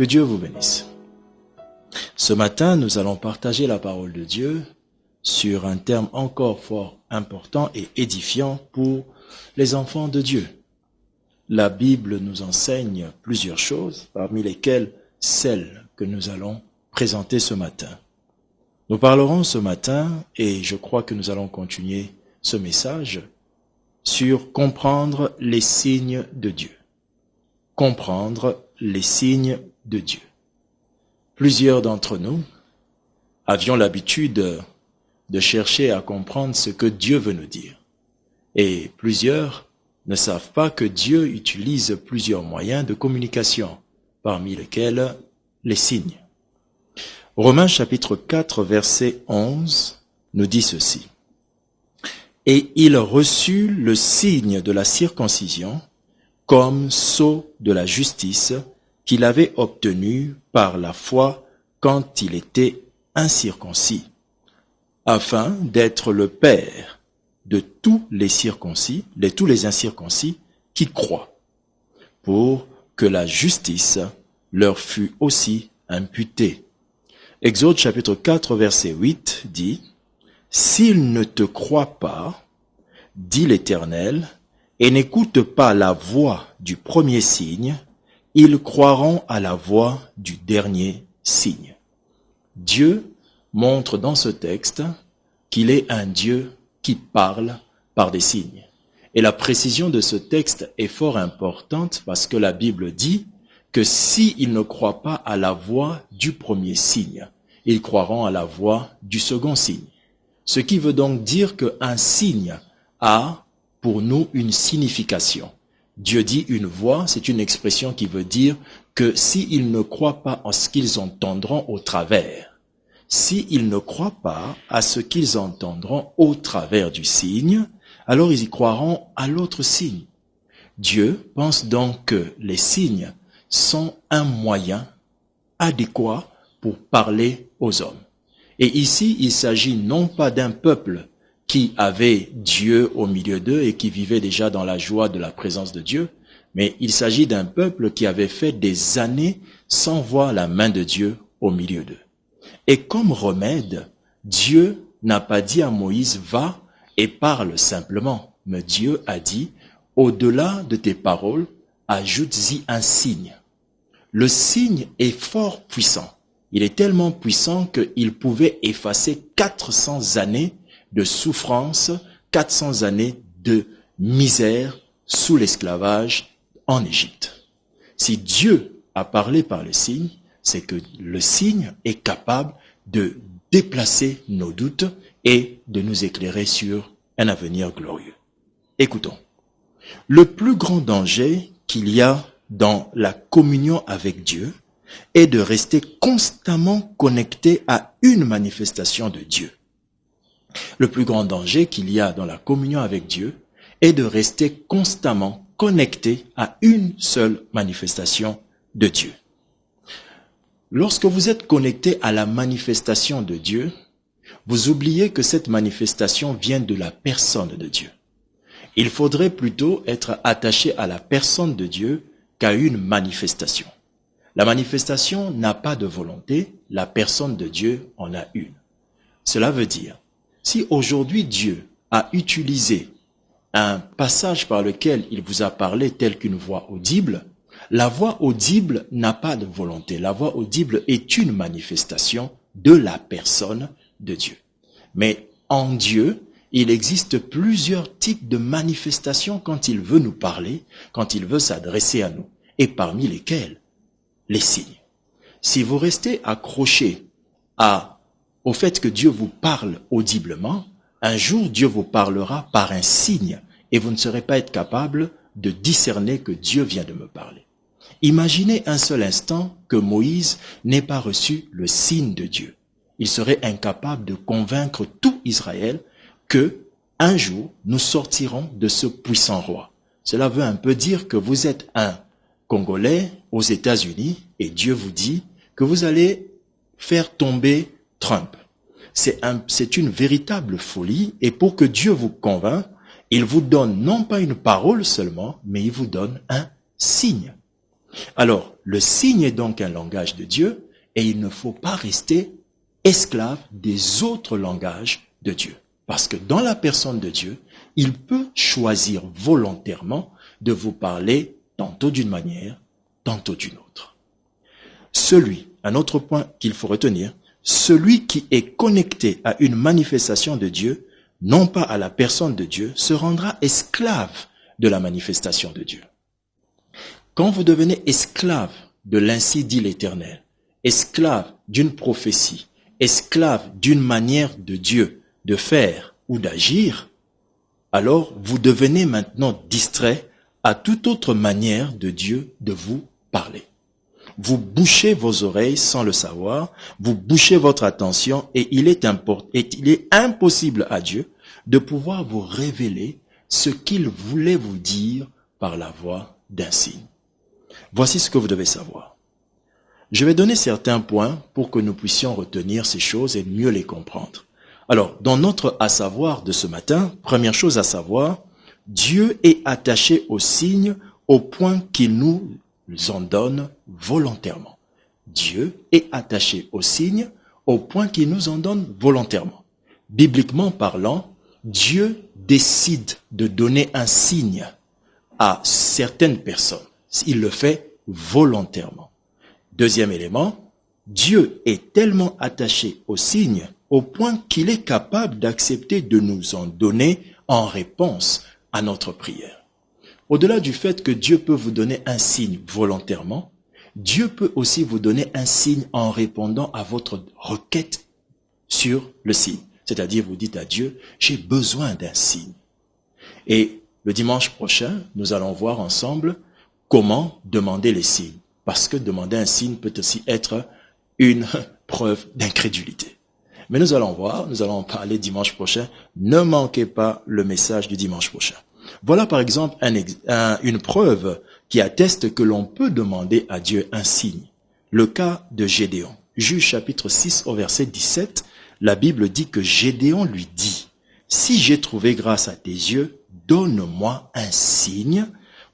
Que Dieu vous bénisse. Ce matin, nous allons partager la parole de Dieu sur un terme encore fort important et édifiant pour les enfants de Dieu. La Bible nous enseigne plusieurs choses, parmi lesquelles celles que nous allons présenter ce matin. Nous parlerons ce matin, et je crois que nous allons continuer ce message, sur comprendre les signes de Dieu. Comprendre les signes de Dieu. Plusieurs d'entre nous avions l'habitude de chercher à comprendre ce que Dieu veut nous dire. Et plusieurs ne savent pas que Dieu utilise plusieurs moyens de communication, parmi lesquels les signes. Romains chapitre 4, verset 11 nous dit ceci. « Et il reçut le signe de la circoncision comme sceau de la justice qu'il avait obtenu par la foi quand il était incirconcis, afin d'être le père de tous les circoncis, tous les incirconcis qui croient, pour que la justice leur fût aussi imputée. » Exode chapitre 4, verset 8 dit, « S'ils ne te croient pas, dit l'Éternel, et n'écoutent pas la voix du premier signe, ils croiront à la voix du dernier signe. » Dieu montre dans ce texte qu'il est un Dieu qui parle par des signes. Et la précision de ce texte est fort importante parce que la Bible dit que s'ils ne croient pas à la voix du premier signe, ils croiront à la voix du second signe. Ce qui veut donc dire qu'un signe a pour nous une signification. Dieu dit une voix, c'est une expression qui veut dire que s'ils ne croient pas à ce qu'ils entendront au travers, s'ils ne croient pas à ce qu'ils entendront au travers du signe, alors ils y croiront à l'autre signe. Dieu pense donc que les signes sont un moyen adéquat pour parler aux hommes. Et ici, il s'agit non pas d'un peuple qui avait Dieu au milieu d'eux et qui vivait déjà dans la joie de la présence de Dieu, mais il s'agit d'un peuple qui avait fait des années sans voir la main de Dieu au milieu d'eux. Et comme remède, Dieu n'a pas dit à Moïse, va et parle simplement, mais Dieu a dit, au-delà de tes paroles, ajoute-y un signe. Le signe est fort puissant. Il est tellement puissant qu'il pouvait effacer 400 années de souffrance, 400 années de misère sous l'esclavage en Égypte. Si Dieu a parlé par le signe, c'est que le signe est capable de déplacer nos doutes et de nous éclairer sur un avenir glorieux. Écoutons. Le plus grand danger qu'il y a dans la communion avec Dieu est de rester constamment connecté à une manifestation de Dieu. Le plus grand danger qu'il y a dans la communion avec Dieu est de rester constamment connecté à une seule manifestation de Dieu. Lorsque vous êtes connecté à la manifestation de Dieu, vous oubliez que cette manifestation vient de la personne de Dieu. Il faudrait plutôt être attaché à la personne de Dieu qu'à une manifestation. La manifestation n'a pas de volonté, la personne de Dieu en a une. Cela veut dire, si aujourd'hui Dieu a utilisé un passage par lequel il vous a parlé tel qu'une voix audible, la voix audible n'a pas de volonté. La voix audible est une manifestation de la personne de Dieu. Mais en Dieu, il existe plusieurs types de manifestations quand il veut nous parler, quand il veut s'adresser à nous, et parmi lesquels les signes. Si vous restez accroché au fait que Dieu vous parle audiblement, un jour Dieu vous parlera par un signe et vous ne serez pas être capable de discerner que Dieu vient de me parler. Imaginez un seul instant que Moïse n'ait pas reçu le signe de Dieu. Il serait incapable de convaincre tout Israël que un jour nous sortirons de ce puissant roi. Cela veut un peu dire que vous êtes un Congolais aux États-Unis et Dieu vous dit que vous allez faire tomber Trump. C'est une véritable folie et pour que Dieu vous convainc, il vous donne non pas une parole seulement, mais il vous donne un signe. Alors, le signe est donc un langage de Dieu et il ne faut pas rester esclave des autres langages de Dieu. Parce que dans la personne de Dieu, il peut choisir volontairement de vous parler tantôt d'une manière, tantôt d'une autre. Un autre point qu'il faut retenir, celui qui est connecté à une manifestation de Dieu, non pas à la personne de Dieu, se rendra esclave de la manifestation de Dieu. Quand vous devenez esclave de l'ainsi dit l'Éternel, esclave d'une prophétie, esclave d'une manière de Dieu de faire ou d'agir, alors vous devenez maintenant distrait à toute autre manière de Dieu de vous parler. Vous bouchez vos oreilles sans le savoir, vous bouchez votre attention et il est impossible à Dieu de pouvoir vous révéler ce qu'il voulait vous dire par la voie d'un signe. Voici ce que vous devez savoir. Je vais donner certains points pour que nous puissions retenir ces choses et mieux les comprendre. Alors, dans notre à savoir de ce matin, première chose à savoir, Dieu est attaché aux signes au point qu'il nous en donne volontairement. Dieu est attaché aux signes au point qu'il nous en donne volontairement. Bibliquement parlant, Dieu décide de donner un signe à certaines personnes. Il le fait volontairement. Deuxième élément, Dieu est tellement attaché aux signes au point qu'il est capable d'accepter de nous en donner en réponse à notre prière. Au-delà du fait que Dieu peut vous donner un signe volontairement, Dieu peut aussi vous donner un signe en répondant à votre requête sur le signe. C'est-à-dire, vous dites à Dieu, j'ai besoin d'un signe. Et le dimanche prochain, nous allons voir ensemble comment demander les signes. Parce que demander un signe peut aussi être une preuve d'incrédulité. Mais nous allons voir, nous allons en parler dimanche prochain. Ne manquez pas le message du dimanche prochain. Voilà par exemple une preuve qui atteste que l'on peut demander à Dieu un signe. Le cas de Gédéon. Juge chapitre 6 au verset 17, la Bible dit que Gédéon lui dit, « Si j'ai trouvé grâce à tes yeux, donne-moi un signe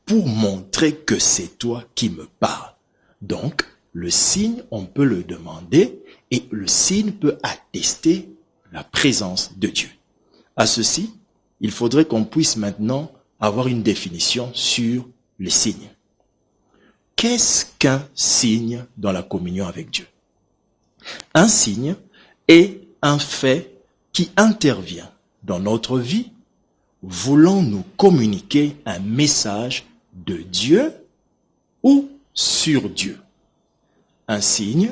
pour montrer que c'est toi qui me parles. » Donc, le signe, on peut le demander et le signe peut attester la présence de Dieu. À ceci, il faudrait qu'on puisse maintenant avoir une définition sur les signes. Qu'est-ce qu'un signe dans la communion avec Dieu? Un signe est un fait qui intervient dans notre vie, voulant nous communiquer un message de Dieu ou sur Dieu. Un signe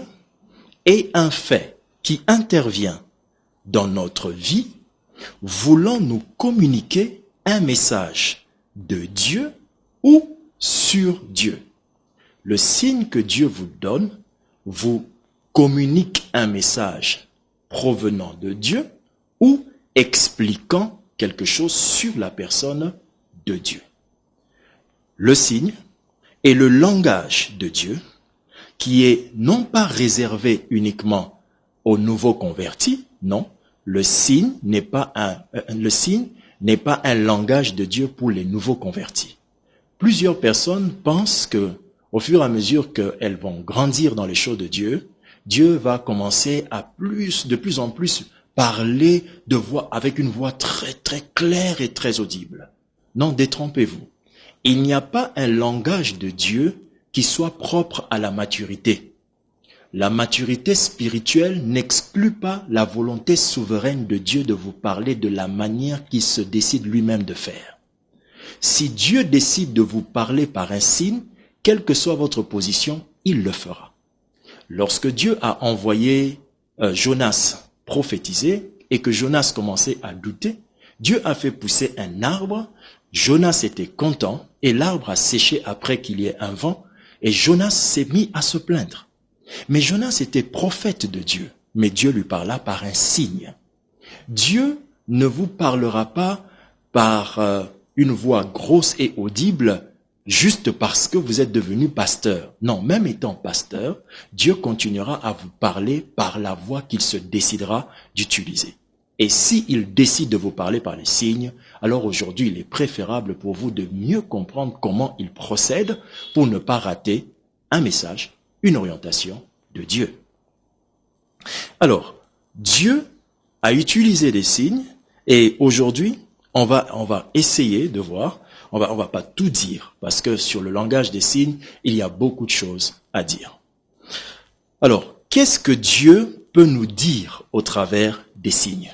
est un fait qui intervient dans notre vie, voulant nous communiquer un message de Dieu ou sur Dieu. Le signe que Dieu vous donne vous communique un message provenant de Dieu ou expliquant quelque chose sur la personne de Dieu. Le signe est le langage de Dieu qui est non pas réservé uniquement aux nouveaux convertis, non, le signe n'est pas un langage de Dieu pour les nouveaux convertis. Plusieurs personnes pensent que, au fur et à mesure qu'elles vont grandir dans les choses de Dieu, Dieu va commencer à de plus en plus parler avec une voix très très claire et très audible. Non, détrompez-vous. Il n'y a pas un langage de Dieu qui soit propre à la maturité. La maturité spirituelle n'exclut pas la volonté souveraine de Dieu de vous parler de la manière qu'il se décide lui-même de faire. Si Dieu décide de vous parler par un signe, quelle que soit votre position, il le fera. Lorsque Dieu a envoyé Jonas prophétiser et que Jonas commençait à douter, Dieu a fait pousser un arbre, Jonas était content et l'arbre a séché après qu'il y ait un vent et Jonas s'est mis à se plaindre. Mais Jonas était prophète de Dieu, mais Dieu lui parla par un signe. Dieu ne vous parlera pas par une voix grosse et audible juste parce que vous êtes devenu pasteur. Non, même étant pasteur, Dieu continuera à vous parler par la voix qu'il se décidera d'utiliser. Et s'il décide de vous parler par les signes, alors aujourd'hui il est préférable pour vous de mieux comprendre comment il procède pour ne pas rater un message, une orientation de Dieu. Alors, Dieu a utilisé des signes et aujourd'hui, on va essayer de voir, on va pas tout dire parce que sur le langage des signes, il y a beaucoup de choses à dire. Alors, qu'est-ce que Dieu peut nous dire au travers des signes?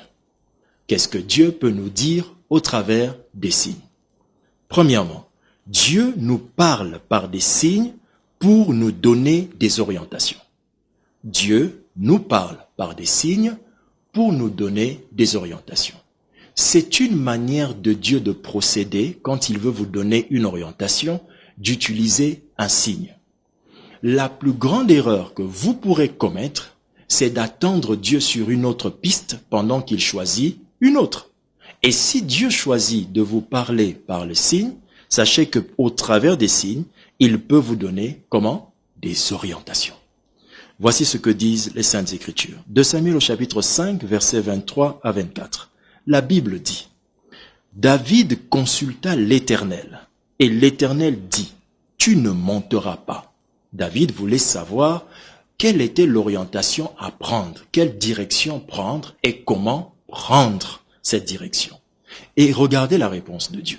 Qu'est-ce que Dieu peut nous dire au travers des signes? Premièrement, Dieu nous parle par des signes pour nous donner des orientations. Dieu nous parle par des signes pour nous donner des orientations. C'est une manière de Dieu de procéder quand il veut vous donner une orientation, d'utiliser un signe. La plus grande erreur que vous pourrez commettre, c'est d'attendre Dieu sur une autre piste pendant qu'il choisit une autre. Et si Dieu choisit de vous parler par le signe, sachez que au travers des signes, il peut vous donner, comment? Des orientations. Voici ce que disent les Saintes Écritures. 2 Samuel au chapitre 5, versets 23 à 24. La Bible dit, « David consulta l'Éternel, et l'Éternel dit, « Tu ne monteras pas. » David voulait savoir quelle était l'orientation à prendre, quelle direction prendre et comment prendre cette direction. Et regardez la réponse de Dieu.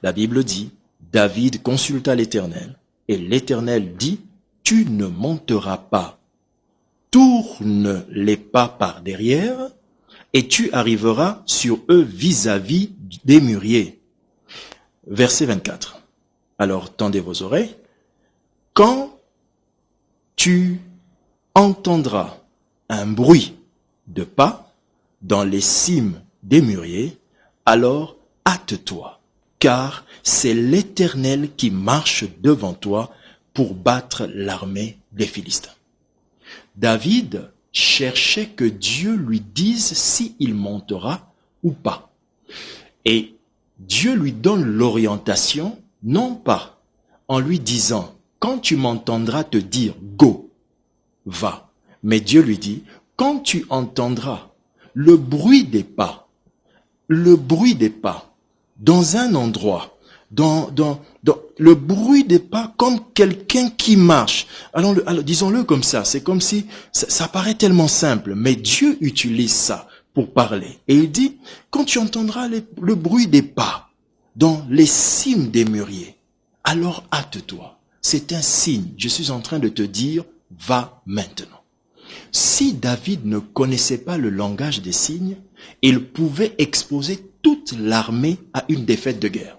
La Bible dit, « David consulta l'Éternel, et l'Éternel dit, « Tu ne monteras pas. Tourne les pas par derrière, et tu arriveras sur eux vis-à-vis des mûriers. » Verset 24. Alors, tendez vos oreilles. Quand tu entendras un bruit de pas dans les cimes des mûriers, alors hâte-toi, car c'est l'Éternel qui marche devant toi pour battre l'armée des Philistins. David cherchait que Dieu lui dise s'il montera ou pas. Et Dieu lui donne l'orientation, non pas en lui disant, quand tu m'entendras te dire, go, va. Mais Dieu lui dit, quand tu entendras le bruit des pas dans un endroit, dans le bruit des pas comme quelqu'un qui marche. Alors disons-le comme ça, c'est comme si ça paraît tellement simple, mais Dieu utilise ça pour parler. Et il dit, quand tu entendras le bruit des pas dans les cimes des mûriers, alors hâte-toi. C'est un signe. Je suis en train de te dire, va maintenant. Si David ne connaissait pas le langage des signes, il pouvait exposer toute l'armée à une défaite de guerre.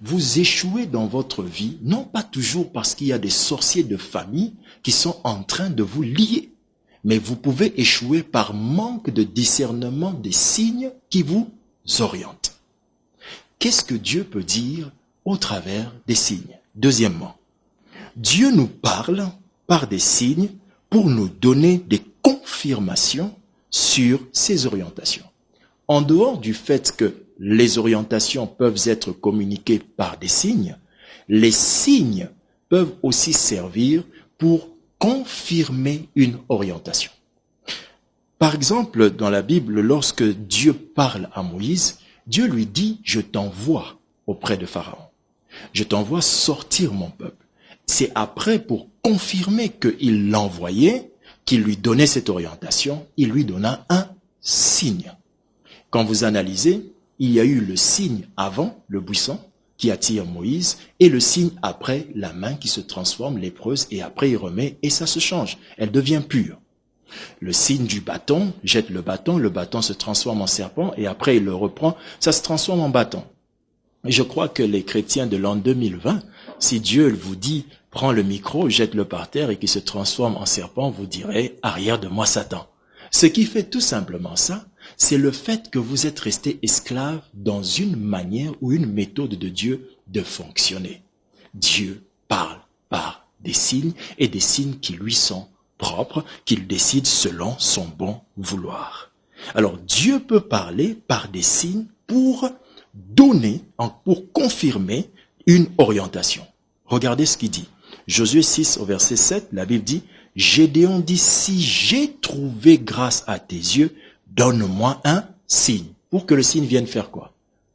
Vous échouez dans votre vie, non pas toujours parce qu'il y a des sorciers de famille qui sont en train de vous lier, mais vous pouvez échouer par manque de discernement des signes qui vous orientent. Qu'est-ce que Dieu peut dire au travers des signes? Deuxièmement, Dieu nous parle par des signes pour nous donner des confirmations sur ses orientations. En dehors du fait que les orientations peuvent être communiquées par des signes, les signes peuvent aussi servir pour confirmer une orientation. Par exemple, dans la Bible, lorsque Dieu parle à Moïse, Dieu lui dit « Je t'envoie auprès de Pharaon. Je t'envoie sortir mon peuple. » C'est après, pour confirmer qu'il l'envoyait, qu'il lui donnait cette orientation, il lui donna un signe. Quand vous analysez, il y a eu le signe avant, le buisson, qui attire Moïse, et le signe après, la main qui se transforme lépreuse, et après il remet, et ça se change, elle devient pure. Le signe du bâton, jette le bâton se transforme en serpent, et après il le reprend, ça se transforme en bâton. Et je crois que les chrétiens de l'an 2020, si Dieu vous dit, prends le micro, jette-le par terre, et qu'il se transforme en serpent, vous direz, arrière de moi Satan. Ce qui fait tout simplement ça, c'est le fait que vous êtes resté esclave dans une manière ou une méthode de Dieu de fonctionner. Dieu parle par des signes et des signes qui lui sont propres, qu'il décide selon son bon vouloir. Alors Dieu peut parler par des signes pour donner, pour confirmer une orientation. Regardez ce qu'il dit. Josué 6 au verset 7, la Bible dit, Gédéon dit, si j'ai trouvé grâce à tes yeux, donne-moi un signe. Pour que le signe vienne faire quoi?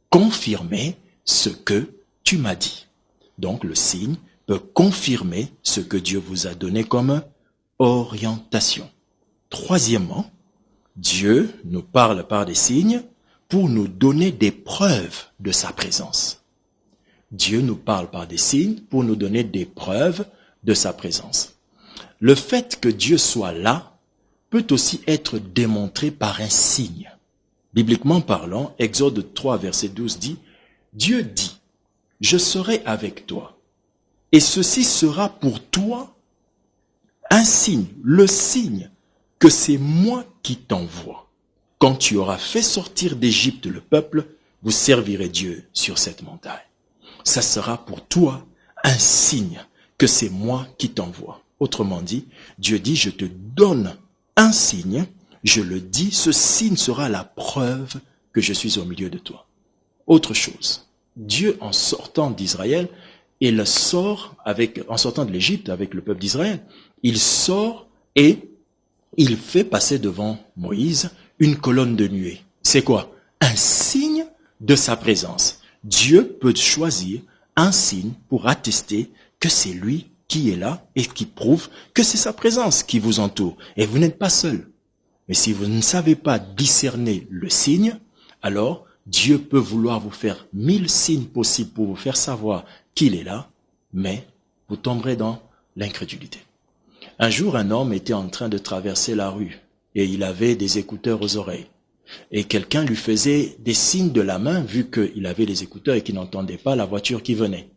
Confirmer ce que tu m'as dit. Donc le signe peut confirmer ce que Dieu vous a donné comme orientation. Troisièmement, Dieu nous parle par des signes pour nous donner des preuves de sa présence. Dieu nous parle par des signes pour nous donner des preuves de sa présence. Le fait que Dieu soit là peut aussi être démontré par un signe. Bibliquement parlant, Exode 3, verset 12 dit, « Dieu dit, je serai avec toi, et ceci sera pour toi un signe, le signe que c'est moi qui t'envoie. Quand tu auras fait sortir d'Égypte le peuple, vous servirez Dieu sur cette montagne. Ça sera pour toi un signe que c'est moi qui t'envoie. » Autrement dit, Dieu dit, je te donne un signe, je le dis, ce signe sera la preuve que je suis au milieu de toi. Autre chose, Dieu en sortant d'Israël, il sort en sortant de l'Égypte avec le peuple d'Israël, il sort et il fait passer devant Moïse une colonne de nuée. C'est quoi? Un signe de sa présence. Dieu peut choisir un signe pour attester que c'est lui qui est là et qui prouve que c'est sa présence qui vous entoure. Et vous n'êtes pas seul. Mais si vous ne savez pas discerner le signe, alors Dieu peut vouloir vous faire 1000 signes possibles pour vous faire savoir qu'il est là, mais vous tomberez dans l'incrédulité. Un jour, un homme était en train de traverser la rue et il avait des écouteurs aux oreilles. Et quelqu'un lui faisait des signes de la main vu qu'il avait les écouteurs et qu'il n'entendait pas la voiture qui venait.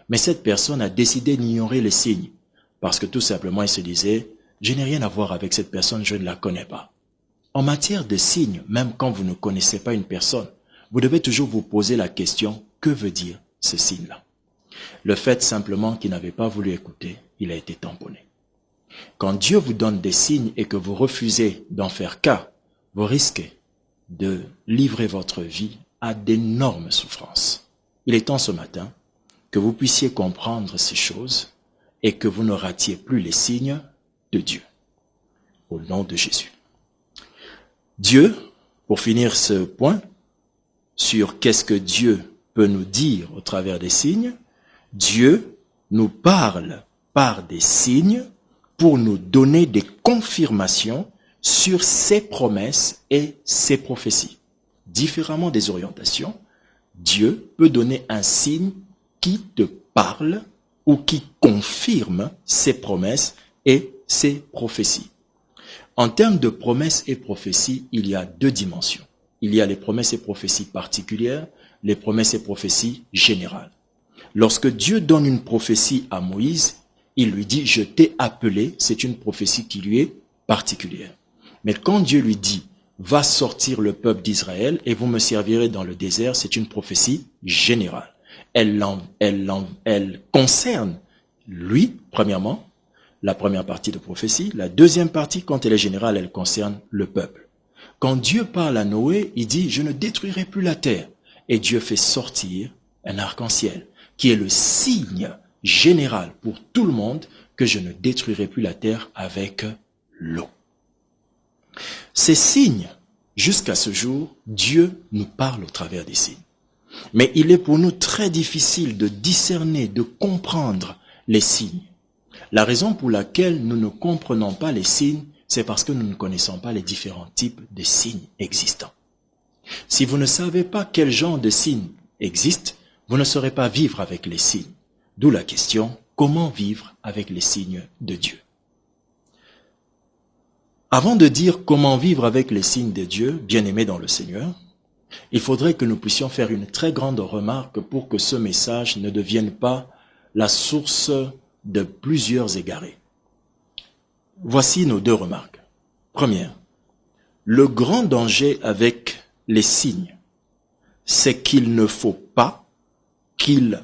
Mais cette personne a décidé d'ignorer les signes parce que tout simplement il se disait « Je n'ai rien à voir avec cette personne, je ne la connais pas ». En matière de signes, même quand vous ne connaissez pas une personne, vous devez toujours vous poser la question « Que veut dire ce signe-là » Le fait simplement qu'il n'avait pas voulu écouter, il a été tamponné. Quand Dieu vous donne des signes et que vous refusez d'en faire cas, vous risquez de livrer votre vie à d'énormes souffrances. Il est temps ce matin que vous puissiez comprendre ces choses et que vous ne ratiez plus les signes de Dieu. Au nom de Jésus. Dieu, pour finir ce point, sur qu'est-ce que Dieu peut nous dire au travers des signes, Dieu nous parle par des signes pour nous donner des confirmations sur ses promesses et ses prophéties. Différemment des orientations, Dieu peut donner un signe qui te parle ou qui confirme ses promesses et ses prophéties. En termes de promesses et prophéties, il y a deux dimensions. Il y a les promesses et prophéties particulières, les promesses et prophéties générales. Lorsque Dieu donne une prophétie à Moïse, il lui dit « Je t'ai appelé », c'est une prophétie qui lui est particulière. Mais quand Dieu lui dit « Va sortir le peuple d'Israël et vous me servirez dans le désert », c'est une prophétie générale. Elle concerne lui, premièrement, la première partie de prophétie. La deuxième partie, quand elle est générale, elle concerne le peuple. Quand Dieu parle à Noé, il dit « Je ne détruirai plus la terre ». Et Dieu fait sortir un arc-en-ciel, qui est le signe général pour tout le monde que je ne détruirai plus la terre avec l'eau. Ces signes, jusqu'à ce jour, Dieu nous parle au travers des signes. Mais il est pour nous très difficile de discerner, de comprendre les signes. La raison pour laquelle nous ne comprenons pas les signes, c'est parce que nous ne connaissons pas les différents types de signes existants. Si vous ne savez pas quel genre de signes existe, vous ne saurez pas vivre avec les signes. D'où la question, comment vivre avec les signes de Dieu? Avant de dire comment vivre avec les signes de Dieu, bien-aimés dans le Seigneur, il faudrait que nous puissions faire une très grande remarque pour que ce message ne devienne pas la source de plusieurs égarés. Voici nos deux remarques. Première, le grand danger avec les signes, c'est qu'il ne faut pas qu'ils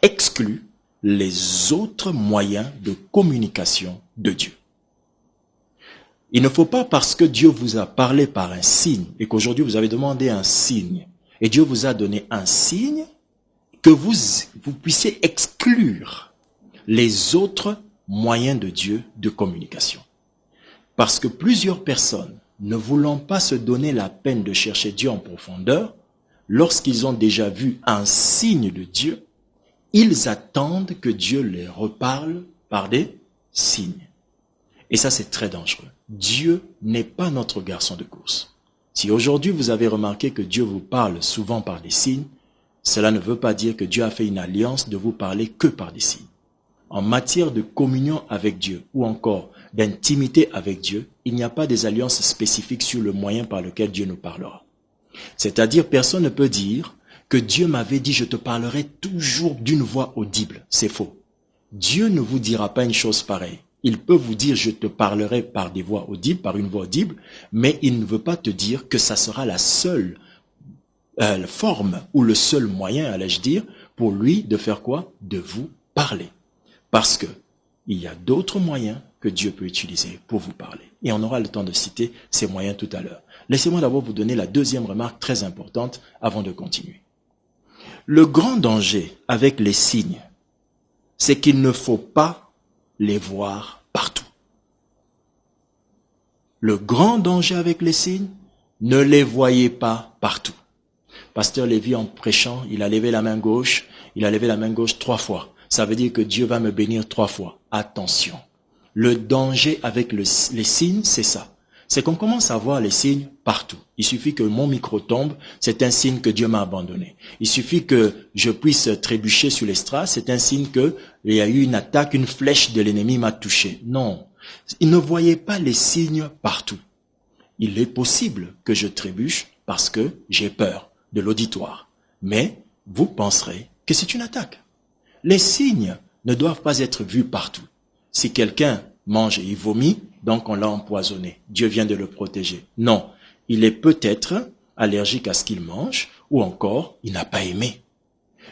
excluent les autres moyens de communication de Dieu. Il ne faut pas parce que Dieu vous a parlé par un signe et qu'aujourd'hui vous avez demandé un signe et Dieu vous a donné un signe que vous puissiez exclure les autres moyens de Dieu de communication. Parce que plusieurs personnes, ne voulant pas se donner la peine de chercher Dieu en profondeur, lorsqu'ils ont déjà vu un signe de Dieu, ils attendent que Dieu les reparle par des signes. Et ça, c'est très dangereux. Dieu n'est pas notre garçon de course. Si aujourd'hui vous avez remarqué que Dieu vous parle souvent par des signes, cela ne veut pas dire que Dieu a fait une alliance de vous parler que par des signes. En matière de communion avec Dieu ou encore d'intimité avec Dieu, il n'y a pas des alliances spécifiques sur le moyen par lequel Dieu nous parlera. C'est-à-dire, personne ne peut dire que Dieu m'avait dit « je te parlerai toujours d'une voix audible ». C'est faux. Dieu ne vous dira pas une chose pareille. Il peut vous dire « je te parlerai par des voix audibles, par une voix audible », mais il ne veut pas te dire que ça sera la seule forme ou le seul moyen, allais-je dire, pour lui de faire quoi? De vous parler. Parce que il y a d'autres moyens que Dieu peut utiliser pour vous parler. Et on aura le temps de citer ces moyens tout à l'heure. Laissez-moi d'abord vous donner la deuxième remarque très importante avant de continuer. Le grand danger avec les signes, c'est qu'il ne faut pas les voir partout. Le grand danger avec les signes, ne les voyez pas partout. Pasteur Lévy, en prêchant, il a levé la main gauche, 3 fois. Ça veut dire que Dieu va me bénir 3 fois. Attention. Le danger avec les signes, c'est ça. C'est qu'on commence à voir les signes partout. Il suffit que mon micro tombe, c'est un signe que Dieu m'a abandonné. Il suffit que je puisse trébucher sur l'estrade, c'est un signe que il y a eu une attaque, une flèche de l'ennemi m'a touché. Non. Ne voyez pas les signes partout. Il est possible que je trébuche parce que j'ai peur de l'auditoire. Mais vous penserez que c'est une attaque. Les signes ne doivent pas être vus partout. Si quelqu'un mange et il vomit, donc on l'a empoisonné. Dieu vient de le protéger. Non, il est peut-être allergique à ce qu'il mange ou encore il n'a pas aimé.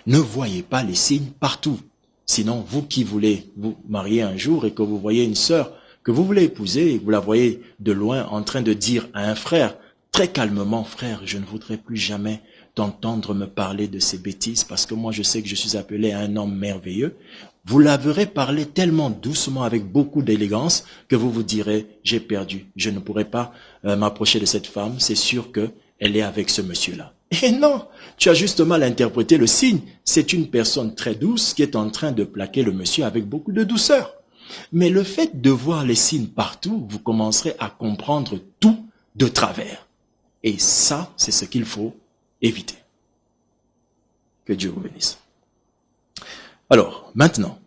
Ne voyez pas les signes partout. Sinon, vous qui voulez vous marier un jour et que vous voyez une sœur que vous voulez épouser et que vous la voyez de loin en train de dire à un frère, très calmement, frère, je ne voudrais plus jamais t'entendre me parler de ces bêtises parce que moi je sais que je suis appelé à un homme merveilleux. Vous la verrez parler tellement doucement avec beaucoup d'élégance que vous vous direz, j'ai perdu, je ne pourrai pas m'approcher de cette femme, c'est sûr qu'elle est avec ce monsieur-là. Et non, tu as juste mal interprété le signe. C'est une personne très douce qui est en train de plaquer le monsieur avec beaucoup de douceur. Mais le fait de voir les signes partout, vous commencerez à comprendre tout de travers. Et ça, c'est ce qu'il faut éviter. Que Dieu vous bénisse. Alors, maintenant,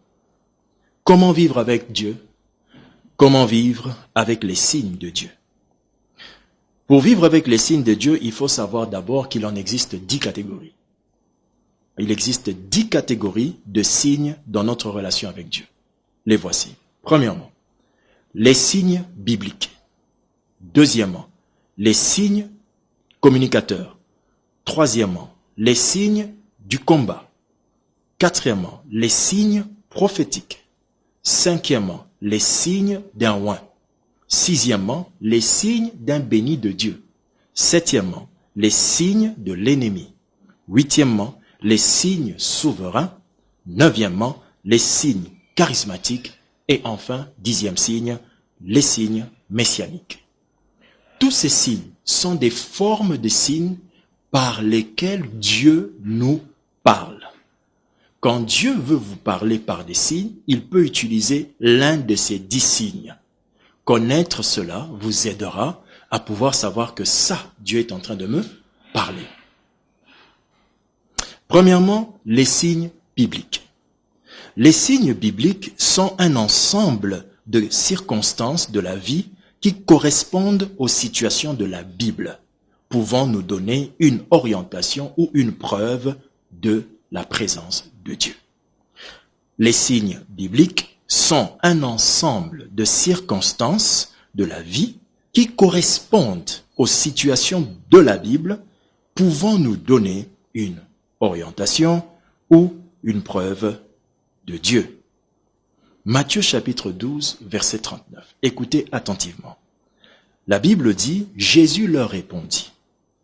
comment vivre avec Dieu? Comment vivre avec les signes de Dieu? Pour vivre avec les signes de Dieu, il faut savoir d'abord qu'il en existe 10 catégories. Il existe 10 catégories de signes dans notre relation avec Dieu. Les voici. Premièrement, les signes bibliques. Deuxièmement, les signes communicateurs. Troisièmement, les signes du combat. Quatrièmement, les signes prophétiques. Cinquièmement, les signes d'un oint. Sixièmement, les signes d'un béni de Dieu. Septièmement, les signes de l'ennemi. Huitièmement, les signes souverains. Neuvièmement, les signes charismatiques. Et enfin, 10e signe, les signes messianiques. Tous ces signes sont des formes de signes par lesquels Dieu nous parle. Quand Dieu veut vous parler par des signes, il peut utiliser l'un de ces 10 signes. Connaître cela vous aidera à pouvoir savoir que ça, Dieu est en train de me parler. Premièrement, les signes bibliques. Les signes bibliques sont un ensemble de circonstances de la vie qui correspondent aux situations de la Bible, pouvant nous donner une orientation ou une preuve de la présence de Dieu. Les signes bibliques sont un ensemble de circonstances de la vie qui correspondent aux situations de la Bible, pouvant nous donner une orientation ou une preuve de Dieu. Matthieu chapitre 12, verset 39. Écoutez attentivement. La Bible dit, Jésus leur répondit,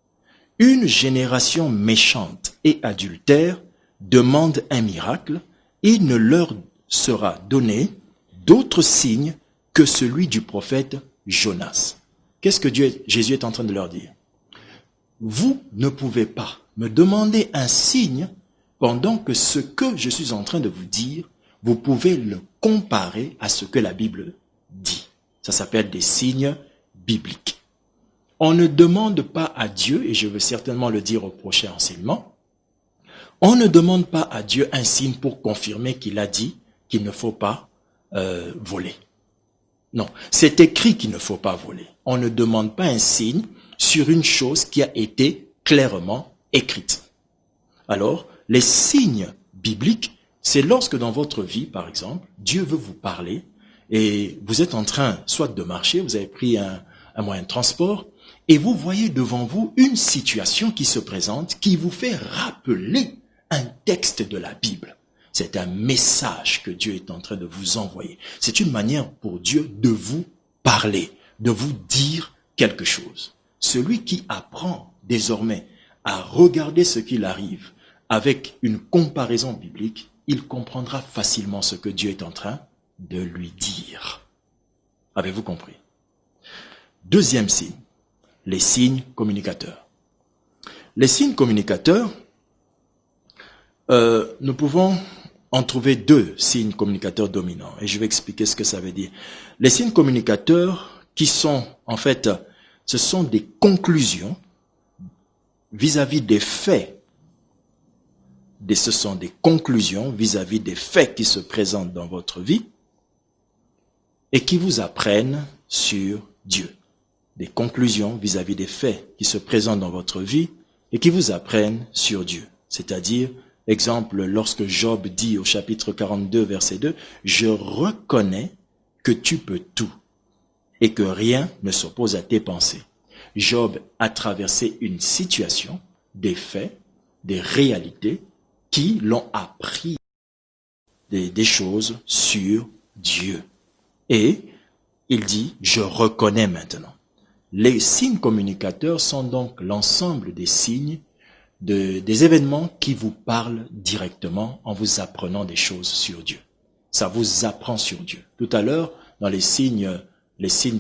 « Une génération méchante et adultère demande un miracle, il ne leur sera donné d'autre signe que celui du prophète Jonas. » Qu'est-ce que Jésus est en train de leur dire? Vous ne pouvez pas me demander un signe pendant que ce que je suis en train de vous dire, vous pouvez le comparer à ce que la Bible dit. Ça s'appelle des signes bibliques. On ne demande pas à Dieu, et je veux certainement le dire au prochain enseignement, on ne demande pas à Dieu un signe pour confirmer qu'il a dit qu'il ne faut pas voler. Non, c'est écrit qu'il ne faut pas voler. On ne demande pas un signe sur une chose qui a été clairement écrite. Alors, les signes bibliques, c'est lorsque dans votre vie, par exemple, Dieu veut vous parler et vous êtes en train soit de marcher, vous avez pris un moyen de transport et vous voyez devant vous une situation qui se présente qui vous fait rappeler un texte de la Bible. C'est un message que Dieu est en train de vous envoyer. C'est une manière pour Dieu de vous parler, de vous dire quelque chose. Celui qui apprend désormais à regarder ce qu'il arrive avec une comparaison biblique, il comprendra facilement ce que Dieu est en train de lui dire. Avez-vous compris? Deuxième signe, les signes communicateurs. Les signes communicateurs, nous pouvons en trouver deux signes communicateurs dominants. Et je vais expliquer ce que ça veut dire. Les signes communicateurs qui sont, en fait, ce sont des conclusions vis-à-vis des faits. Ce sont des conclusions vis-à-vis des faits qui se présentent dans votre vie et qui vous apprennent sur Dieu. Des conclusions vis-à-vis des faits qui se présentent dans votre vie et qui vous apprennent sur Dieu. C'est-à-dire, exemple, lorsque Job dit au chapitre 42, verset 2, « Je reconnais que tu peux tout et que rien ne s'oppose à tes pensées. » Job a traversé une situation, des faits, des réalités qui l'ont appris des choses sur Dieu. Et il dit, je reconnais maintenant. Les signes communicateurs sont donc l'ensemble des signes, des événements qui vous parlent directement en vous apprenant des choses sur Dieu. Ça vous apprend sur Dieu. Tout à l'heure, dans les signes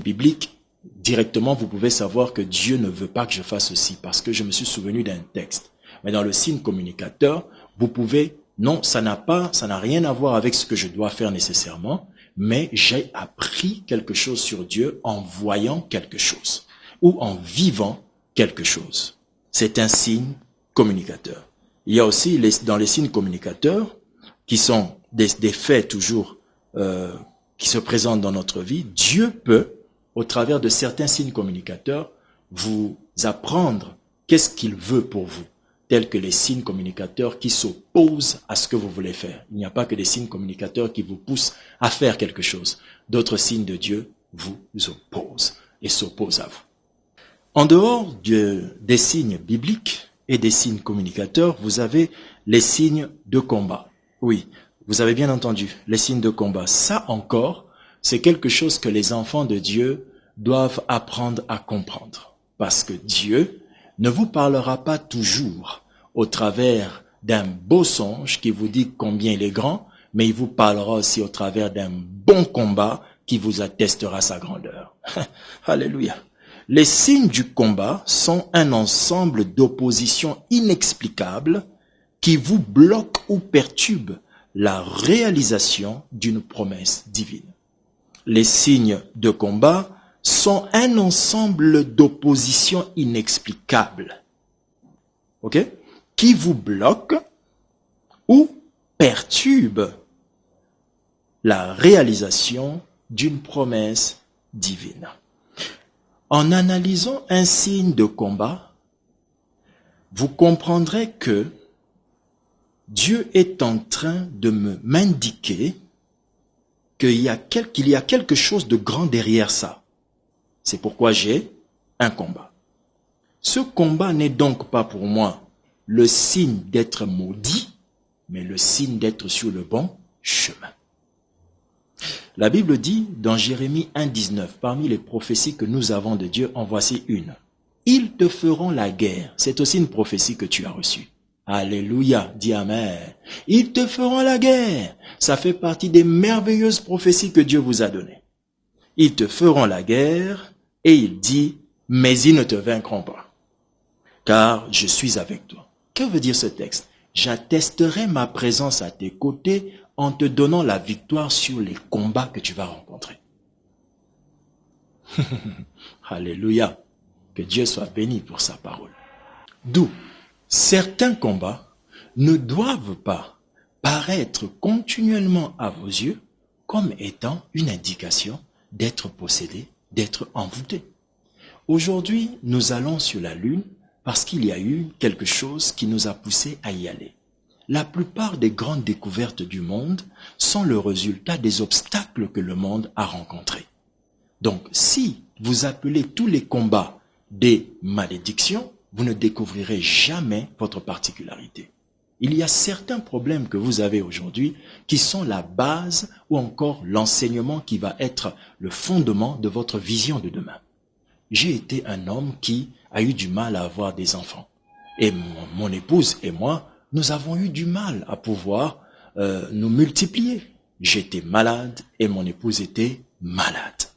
bibliques, directement, vous pouvez savoir que Dieu ne veut pas que je fasse ceci parce que je me suis souvenu d'un texte. Mais dans le signe communicateur, vous pouvez, non, ça n'a rien à voir avec ce que je dois faire nécessairement, mais j'ai appris quelque chose sur Dieu en voyant quelque chose ou en vivant quelque chose. C'est un signe communicateur. Il y a aussi dans les signes communicateurs qui sont des faits toujours qui se présentent dans notre vie. Dieu peut, au travers de certains signes communicateurs, vous apprendre qu'est-ce qu'il veut pour vous, tels que les signes communicateurs qui s'opposent à ce que vous voulez faire. Il n'y a pas que des signes communicateurs qui vous poussent à faire quelque chose. D'autres signes de Dieu vous opposent et s'opposent à vous. En dehors des signes bibliques et des signes communicateurs, vous avez les signes de combat. Oui, vous avez bien entendu, les signes de combat. Ça encore, c'est quelque chose que les enfants de Dieu doivent apprendre à comprendre. Parce que Dieu ne vous parlera pas toujours au travers d'un beau songe qui vous dit combien il est grand, mais il vous parlera aussi au travers d'un bon combat qui vous attestera sa grandeur. Alléluia. Les signes du combat sont un ensemble d'oppositions inexplicables qui vous bloquent ou perturbent la réalisation d'une promesse divine. Les signes de combat sont un ensemble d'oppositions inexplicables, ok, qui vous bloquent ou perturbent la réalisation d'une promesse divine. En analysant un signe de combat, vous comprendrez que Dieu est en train de m'indiquer qu'il y a quelque chose de grand derrière ça. C'est pourquoi j'ai un combat. Ce combat n'est donc pas pour moi le signe d'être maudit, mais le signe d'être sur le bon chemin. La Bible dit dans Jérémie 1,19, parmi les prophéties que nous avons de Dieu, en voici une. Ils te feront la guerre. C'est aussi une prophétie que tu as reçue. Alléluia, dis Amen. Ils te feront la guerre. Ça fait partie des merveilleuses prophéties que Dieu vous a données. Ils te feront la guerre et il dit, mais ils ne te vaincront pas, car je suis avec toi. Que veut dire ce texte? j'attesterai ma présence à tes côtés en te donnant la victoire sur les combats que tu vas rencontrer. Alléluia. Que Dieu soit béni pour sa parole. D'où certains combats ne doivent pas paraître continuellement à vos yeux comme étant une indication d'être possédé, d'être envoûté. Aujourd'hui, nous allons sur la Lune parce qu'il y a eu quelque chose qui nous a poussé à y aller. La plupart des grandes découvertes du monde sont le résultat des obstacles que le monde a rencontrés. Donc, si vous appelez tous les combats des malédictions, vous ne découvrirez jamais votre particularité. Il y a certains problèmes que vous avez aujourd'hui qui sont la base ou encore l'enseignement qui va être le fondement de votre vision de demain. J'ai été un homme qui a eu du mal à avoir des enfants. Et mon épouse et moi, nous avons eu du mal à pouvoir nous multiplier. J'étais malade et mon épouse était malade.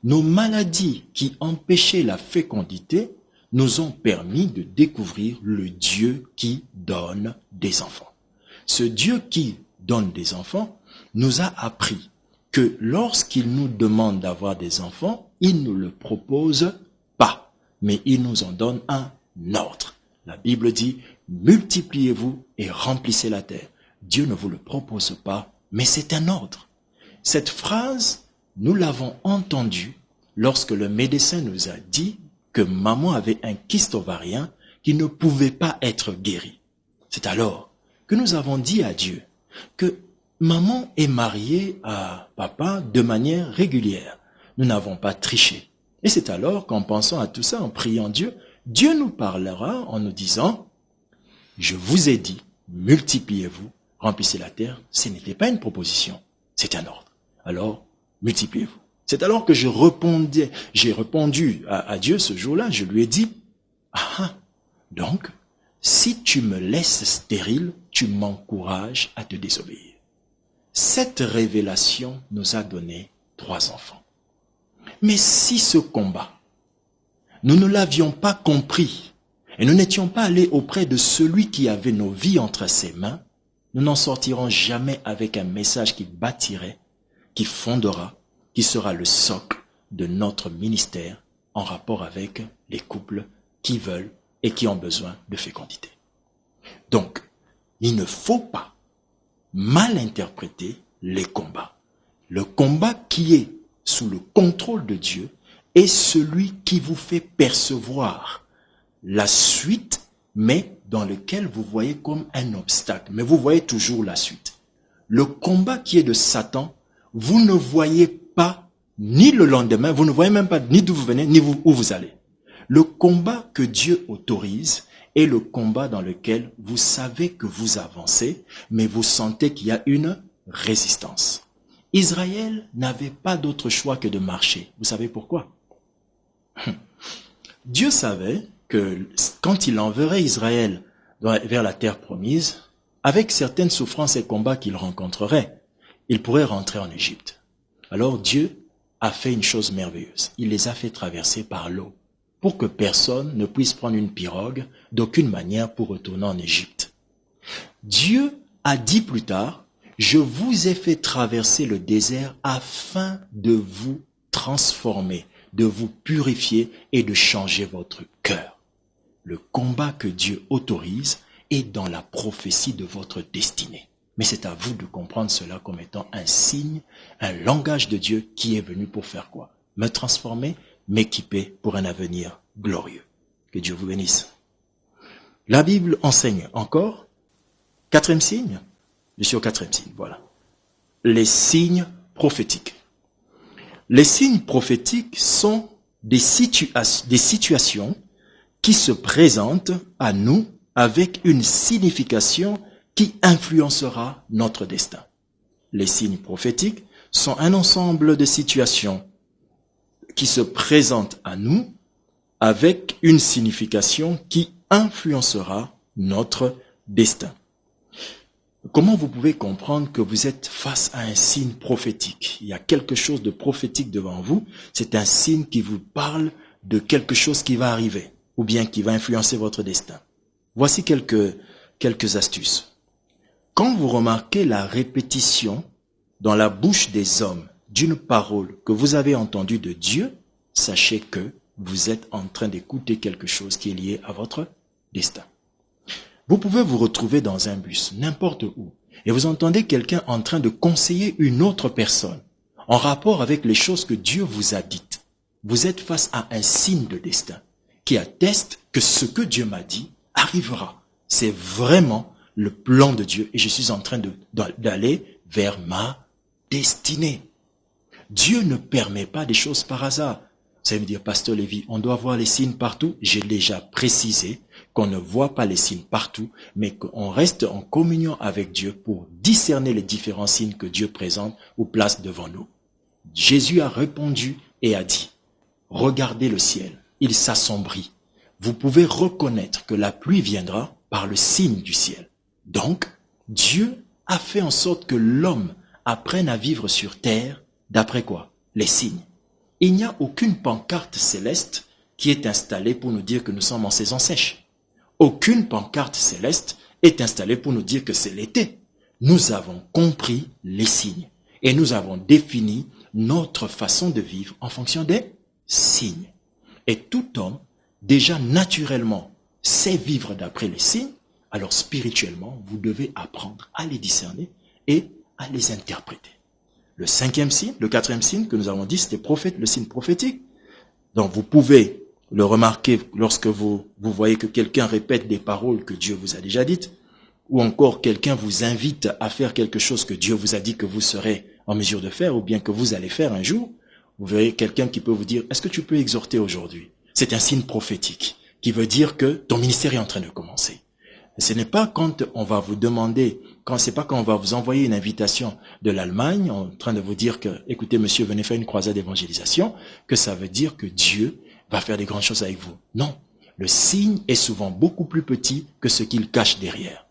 Nos maladies qui empêchaient la fécondité nous ont permis de découvrir le Dieu qui donne des enfants. Ce Dieu qui donne des enfants nous a appris que lorsqu'il nous demande d'avoir des enfants, il ne le propose pas, mais il nous en donne un ordre. La Bible dit, multipliez-vous et remplissez la terre. Dieu ne vous le propose pas, mais c'est un ordre. Cette phrase, nous l'avons entendue lorsque le médecin nous a dit que maman avait un kyste ovarien qui ne pouvait pas être guéri. C'est alors que nous avons dit à Dieu que maman est mariée à papa de manière régulière. Nous n'avons pas triché. Et c'est alors qu'en pensant à tout ça, en priant Dieu, Dieu nous parlera en nous disant « Je vous ai dit, multipliez-vous, remplissez la terre. » Ce n'était pas une proposition, c'est un ordre. Alors, multipliez-vous. C'est alors que j'ai répondu à Dieu ce jour-là, je lui ai dit, donc, si tu me laisses stérile, tu m'encourages à te désobéir. Cette révélation nous a donné 3 enfants. Mais si ce combat, nous ne l'avions pas compris et nous n'étions pas allés auprès de celui qui avait nos vies entre ses mains, nous n'en sortirons jamais avec un message qui bâtirait, qui fondera, qui sera le socle de notre ministère en rapport avec les couples qui veulent et qui ont besoin de fécondité. Donc, il ne faut pas mal interpréter les combats. Le combat qui est sous le contrôle de Dieu est celui qui vous fait percevoir la suite, mais dans lequel vous voyez comme un obstacle. Mais vous voyez toujours la suite. Le combat qui est de Satan, vous ne voyez pas ni le lendemain, vous ne voyez même pas ni d'où vous venez, ni où vous allez. Le combat que Dieu autorise est le combat dans lequel vous savez que vous avancez, mais vous sentez qu'il y a une résistance. Israël n'avait pas d'autre choix que de marcher. Vous savez pourquoi? Dieu savait que quand il enverrait Israël vers la terre promise, avec certaines souffrances et combats qu'il rencontrerait, il pourrait rentrer en Égypte. Alors Dieu a fait une chose merveilleuse. Il les a fait traverser par l'eau pour que personne ne puisse prendre une pirogue d'aucune manière pour retourner en Égypte. Dieu a dit plus tard, je vous ai fait traverser le désert afin de vous transformer, de vous purifier et de changer votre cœur. Le combat que Dieu autorise est dans la prophétie de votre destinée. Mais c'est à vous de comprendre cela comme étant un signe, un langage de Dieu qui est venu pour faire quoi? Me transformer, m'équiper pour un avenir glorieux. Que Dieu vous bénisse. La Bible enseigne encore, 4e signe, je suis au 4e signe, voilà. Les signes prophétiques. Les signes prophétiques sont des situations qui se présentent à nous avec une signification qui influencera notre destin. Les signes prophétiques sont un ensemble de situations qui se présentent à nous avec une signification qui influencera notre destin. Comment vous pouvez comprendre que vous êtes face à un signe prophétique? Il y a quelque chose de prophétique devant vous. C'est un signe qui vous parle de quelque chose qui va arriver ou bien qui va influencer votre destin. Voici quelques quelques astuces. Quand vous remarquez la répétition dans la bouche des hommes d'une parole que vous avez entendue de Dieu, sachez que vous êtes en train d'écouter quelque chose qui est lié à votre destin. Vous pouvez vous retrouver dans un bus, n'importe où, et vous entendez quelqu'un en train de conseiller une autre personne en rapport avec les choses que Dieu vous a dites. Vous êtes face à un signe de destin qui atteste que ce que Dieu m'a dit arrivera. C'est vraiment le plan de Dieu et je suis en train d'aller vers ma destinée. Dieu ne permet pas des choses par hasard. Vous allez me dire, Pasteur Lévy, on doit voir les signes partout. J'ai déjà précisé qu'on ne voit pas les signes partout, mais qu'on reste en communion avec Dieu pour discerner les différents signes que Dieu présente ou place devant nous. Jésus a répondu et a dit, regardez le ciel, il s'assombrit. Vous pouvez reconnaître que la pluie viendra par le signe du ciel. Donc, Dieu a fait en sorte que l'homme apprenne à vivre sur terre d'après quoi? Les signes. Il n'y a aucune pancarte céleste qui est installée pour nous dire que nous sommes en saison sèche. Aucune pancarte céleste est installée pour nous dire que c'est l'été. Nous avons compris les signes et nous avons défini notre façon de vivre en fonction des signes. Et tout homme, déjà naturellement, sait vivre d'après les signes, alors spirituellement, vous devez apprendre à les discerner et à les interpréter. Le cinquième signe, le quatrième signe que nous avons dit, c'était prophète, le signe prophétique. Donc vous pouvez le remarquer lorsque vous voyez que quelqu'un répète des paroles que Dieu vous a déjà dites, ou encore quelqu'un vous invite à faire quelque chose que Dieu vous a dit que vous serez en mesure de faire, ou bien que vous allez faire un jour. Vous verrez quelqu'un qui peut vous dire, est-ce que tu peux exhorter aujourd'hui? C'est un signe prophétique qui veut dire que ton ministère est en train de commencer. Ce n'est pas quand on va vous demander, c'est pas quand on va vous envoyer une invitation de l'Allemagne en train de vous dire que, écoutez monsieur, venez faire une croisade d'évangélisation, que ça veut dire que Dieu va faire des grandes choses avec vous. Non. Le signe est souvent beaucoup plus petit que ce qu'il cache derrière.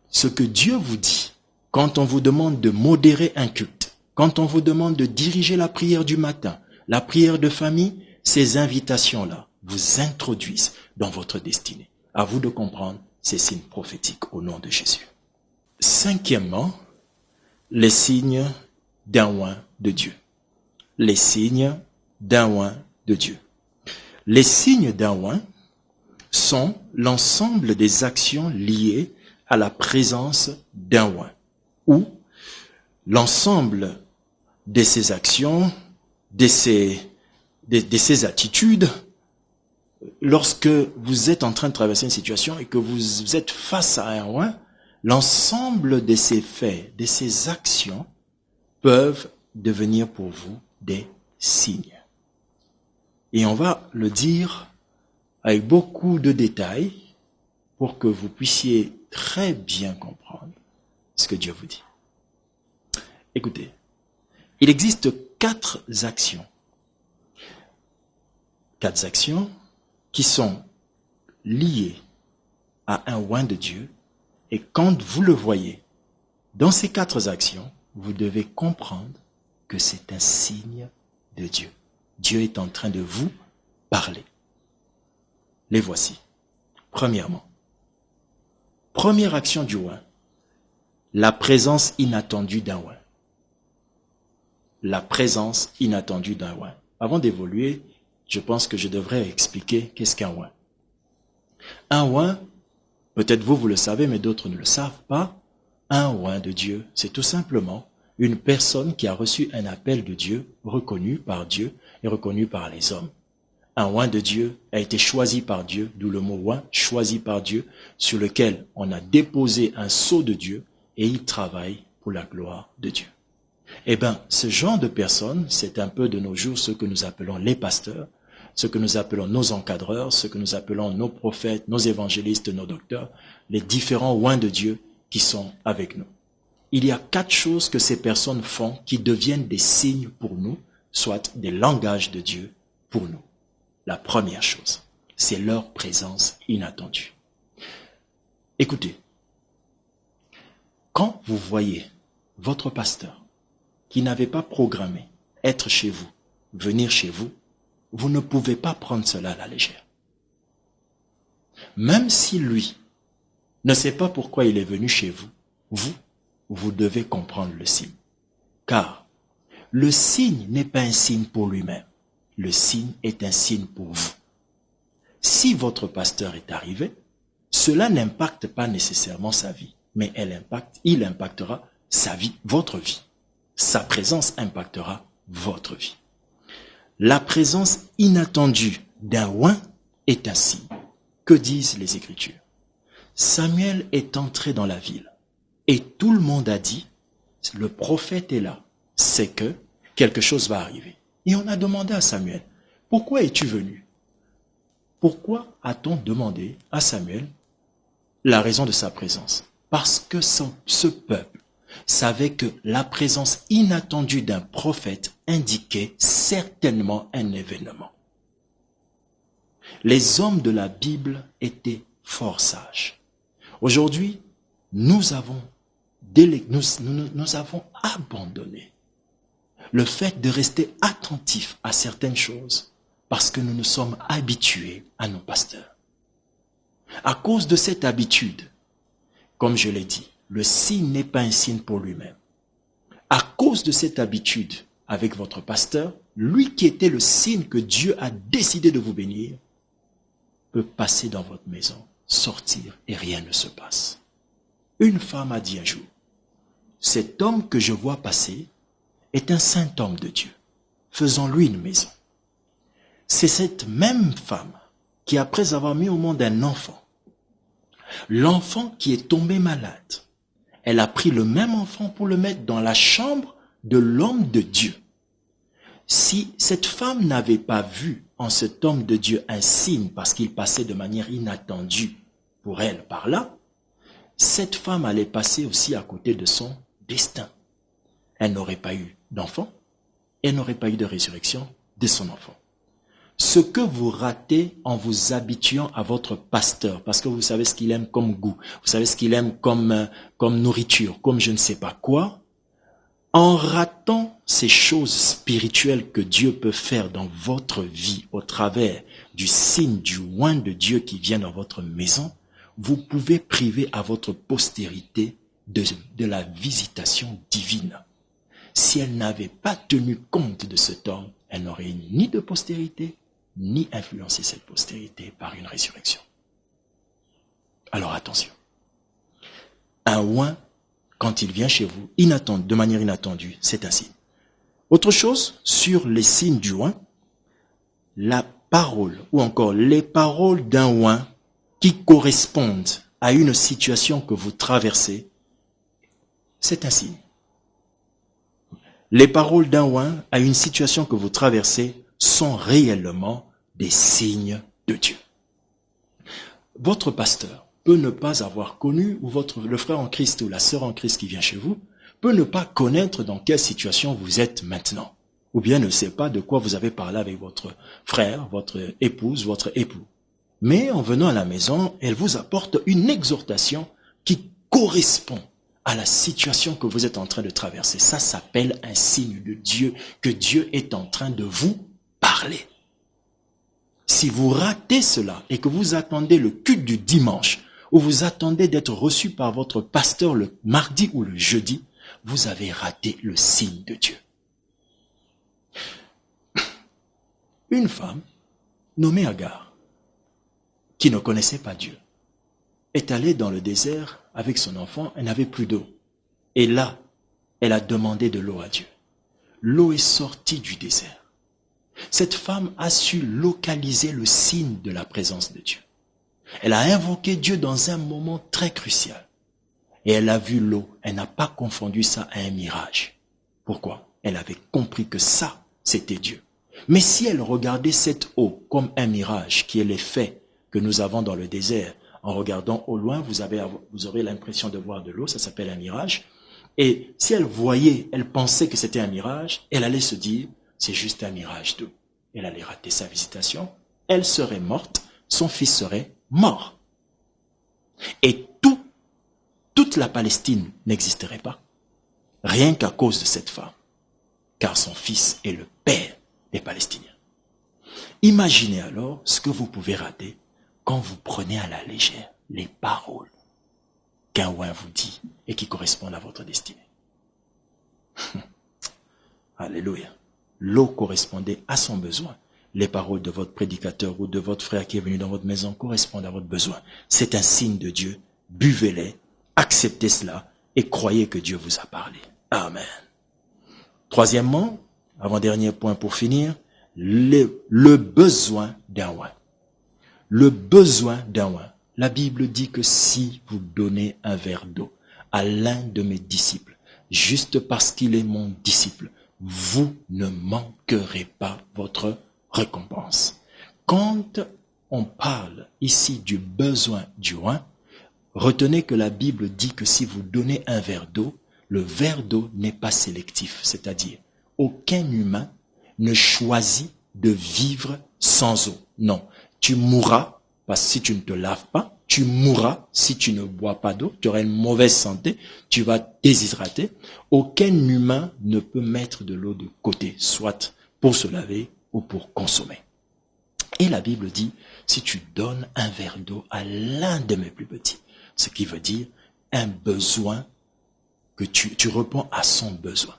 Ce que Dieu vous dit, quand on vous demande de modérer un culte, quand on vous demande de diriger la prière du matin, la prière de famille, ces invitations-là vous introduisent dans votre destinée. À vous de comprendre ces signes prophétiques au nom de Jésus. Cinquièmement, les signes d'un oint de Dieu. Les signes d'un oint de Dieu. Les signes d'un oint sont l'ensemble des actions liées à la présence d'un oint, ou l'ensemble de ces actions, de ces attitudes, lorsque vous êtes en train de traverser une situation et que vous êtes face à un oint, l'ensemble de ces faits, de ces actions peuvent devenir pour vous des signes. Et on va le dire avec beaucoup de détails pour que vous puissiez très bien comprendre ce que Dieu vous dit. Écoutez, il existe quatre actions qui sont liées à un oint de Dieu. Et quand vous le voyez, dans ces quatre actions, vous devez comprendre que c'est un signe de Dieu. Dieu est en train de vous parler. Les voici. Premièrement, première action du oint, la présence inattendue d'un oint. La présence inattendue d'un oint. Avant d'évoluer, je pense que je devrais expliquer qu'est-ce qu'un oint. Un oint, peut-être vous le savez, mais d'autres ne le savent pas. Un oint de Dieu, c'est tout simplement une personne qui a reçu un appel de Dieu, reconnu par Dieu et reconnu par les hommes. Un oint de Dieu a été choisi par Dieu, d'où le mot oint, choisi par Dieu, sur lequel on a déposé un sceau de Dieu et il travaille pour la gloire de Dieu. Eh bien, ce genre de personnes, c'est un peu de nos jours ce que nous appelons les pasteurs, ce que nous appelons nos encadreurs, ce que nous appelons nos prophètes, nos évangélistes, nos docteurs, les différents oints de Dieu qui sont avec nous. Il y a quatre choses que ces personnes font qui deviennent des signes pour nous, soit des langages de Dieu pour nous. La première chose, c'est leur présence inattendue. Écoutez, quand vous voyez votre pasteur qui n'avait pas programmé être chez vous, venir chez vous, vous ne pouvez pas prendre cela à la légère. Même si lui ne sait pas pourquoi il est venu chez vous, vous devez comprendre le signe. Car le signe n'est pas un signe pour lui-même. Le signe est un signe pour vous. Si votre pasteur est arrivé, cela n'impacte pas nécessairement sa vie, mais il impactera sa vie, votre vie. Sa présence impactera votre vie. La présence inattendue d'un oint est un signe. Que disent les Écritures? Samuel est entré dans la ville et tout le monde a dit, le prophète est là, c'est que quelque chose va arriver. Et on a demandé à Samuel, pourquoi es-tu venu? Pourquoi a-t-on demandé à Samuel la raison de sa présence? Parce que ce peuple savait que la présence inattendue d'un prophète indiquait certainement un événement. Les hommes de la Bible étaient fort sages. Aujourd'hui, nous avons abandonné le fait de rester attentifs à certaines choses parce que nous nous sommes habitués à nos pasteurs. À cause de cette habitude, comme je l'ai dit, le signe n'est pas un signe pour lui-même. À cause de cette habitude avec votre pasteur, lui qui était le signe que Dieu a décidé de vous bénir, peut passer dans votre maison, sortir et rien ne se passe. Une femme a dit un jour, cet homme que je vois passer est un saint homme de Dieu. Faisons-lui une maison. C'est cette même femme qui, après avoir mis au monde un enfant, l'enfant qui est tombé malade, elle a pris le même enfant pour le mettre dans la chambre de l'homme de Dieu. Si cette femme n'avait pas vu en cet homme de Dieu un signe parce qu'il passait de manière inattendue pour elle par là, cette femme allait passer aussi à côté de son destin. Elle n'aurait pas eu d'enfant, elle n'aurait pas eu de résurrection de son enfant. Ce que vous ratez en vous habituant à votre pasteur, parce que vous savez ce qu'il aime comme goût, vous savez ce qu'il aime comme nourriture, comme je ne sais pas quoi, en ratant ces choses spirituelles que Dieu peut faire dans votre vie au travers du signe du oint de Dieu qui vient dans votre maison, vous pouvez priver à votre postérité de la visitation divine. Si elle n'avait pas tenu compte de cet homme, elle n'aurait ni de postérité, ni influencé cette postérité par une résurrection. Alors attention. Un oint, quand il vient chez vous, de manière inattendue, c'est un signe. Autre chose, sur les signes du oint, la parole, ou encore les paroles d'un oint qui correspondent à une situation que vous traversez, c'est un signe. Les paroles d'un oint à une situation que vous traversez sont réellement des signes de Dieu. Votre pasteur peut ne pas avoir connu, ou le frère en Christ ou la sœur en Christ qui vient chez vous, peut ne pas connaître dans quelle situation vous êtes maintenant, ou bien ne sait pas de quoi vous avez parlé avec votre frère, votre épouse, votre époux. Mais en venant à la maison, elle vous apporte une exhortation qui correspond à la situation que vous êtes en train de traverser. Ça s'appelle un signe de Dieu, que Dieu est en train de vous parler. Si vous ratez cela et que vous attendez le culte du dimanche, ou vous attendez d'être reçu par votre pasteur le mardi ou le jeudi, vous avez raté le signe de Dieu. Une femme nommée Agar, qui ne connaissait pas Dieu, est allée dans le désert avec son enfant, elle n'avait plus d'eau. Et là, elle a demandé de l'eau à Dieu. L'eau est sortie du désert. Cette femme a su localiser le signe de la présence de Dieu. Elle a invoqué Dieu dans un moment très crucial. Et elle a vu l'eau. Elle n'a pas confondu ça à un mirage. Pourquoi? Elle avait compris que ça, c'était Dieu. Mais si elle regardait cette eau comme un mirage, qui est l'effet que nous avons dans le désert, en regardant au loin, vous aurez l'impression de voir de l'eau, ça s'appelle un mirage. Et si elle voyait, elle pensait que c'était un mirage, elle allait se dire, c'est juste un mirage d'eau. Elle allait rater sa visitation, elle serait morte, son fils serait mort. Et toute la Palestine n'existerait pas, rien qu'à cause de cette femme, car son fils est le père des Palestiniens. Imaginez alors ce que vous pouvez rater quand vous prenez à la légère les paroles qu'un oint vous dit et qui correspondent à votre destinée. Alléluia. L'eau correspondait à son besoin. Les paroles de votre prédicateur ou de votre frère qui est venu dans votre maison correspondent à votre besoin. C'est un signe de Dieu. Buvez-les, acceptez cela et croyez que Dieu vous a parlé. Amen. Troisièmement, avant-dernier point pour finir, le besoin d'un oint. Le besoin d'un oint. La Bible dit que si vous donnez un verre d'eau à l'un de mes disciples, juste parce qu'il est mon disciple, vous ne manquerez pas votre récompense. Quand on parle ici du besoin du oint, retenez que la Bible dit que si vous donnez un verre d'eau, le verre d'eau n'est pas sélectif, c'est-à-dire aucun humain ne choisit de vivre sans eau. Non, tu mourras parce que si tu ne te laves pas, tu mourras si tu ne bois pas d'eau, tu auras une mauvaise santé, tu vas déshydrater. Aucun humain ne peut mettre de l'eau de côté, soit pour se laver ou pour consommer. Et la Bible dit, si tu donnes un verre d'eau à l'un de mes plus petits, ce qui veut dire un besoin que tu réponds à son besoin.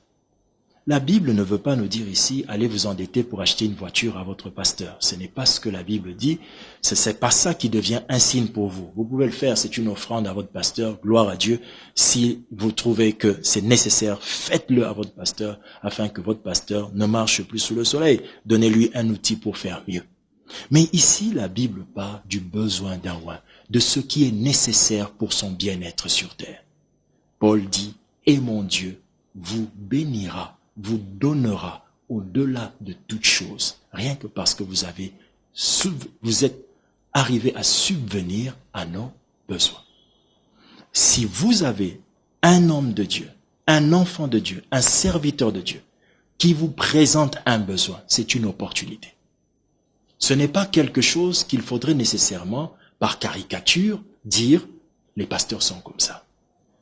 La Bible ne veut pas nous dire ici, allez vous endetter pour acheter une voiture à votre pasteur. Ce n'est pas ce que la Bible dit. C'est pas ça qui devient un signe pour vous. Vous pouvez le faire, c'est une offrande à votre pasteur, gloire à Dieu. Si vous trouvez que c'est nécessaire, faites-le à votre pasteur afin que votre pasteur ne marche plus sous le soleil. Donnez-lui un outil pour faire mieux. Mais ici, la Bible parle du besoin d'un oint, de ce qui est nécessaire pour son bien-être sur terre. Paul dit, et mon Dieu vous bénira, vous donnera au-delà de toute chose, rien que parce que vous êtes arrivé à subvenir à nos besoins. Si vous avez un homme de Dieu, un enfant de Dieu, un serviteur de Dieu, qui vous présente un besoin, c'est une opportunité. Ce n'est pas quelque chose qu'il faudrait nécessairement, par caricature, dire « les pasteurs sont comme ça ».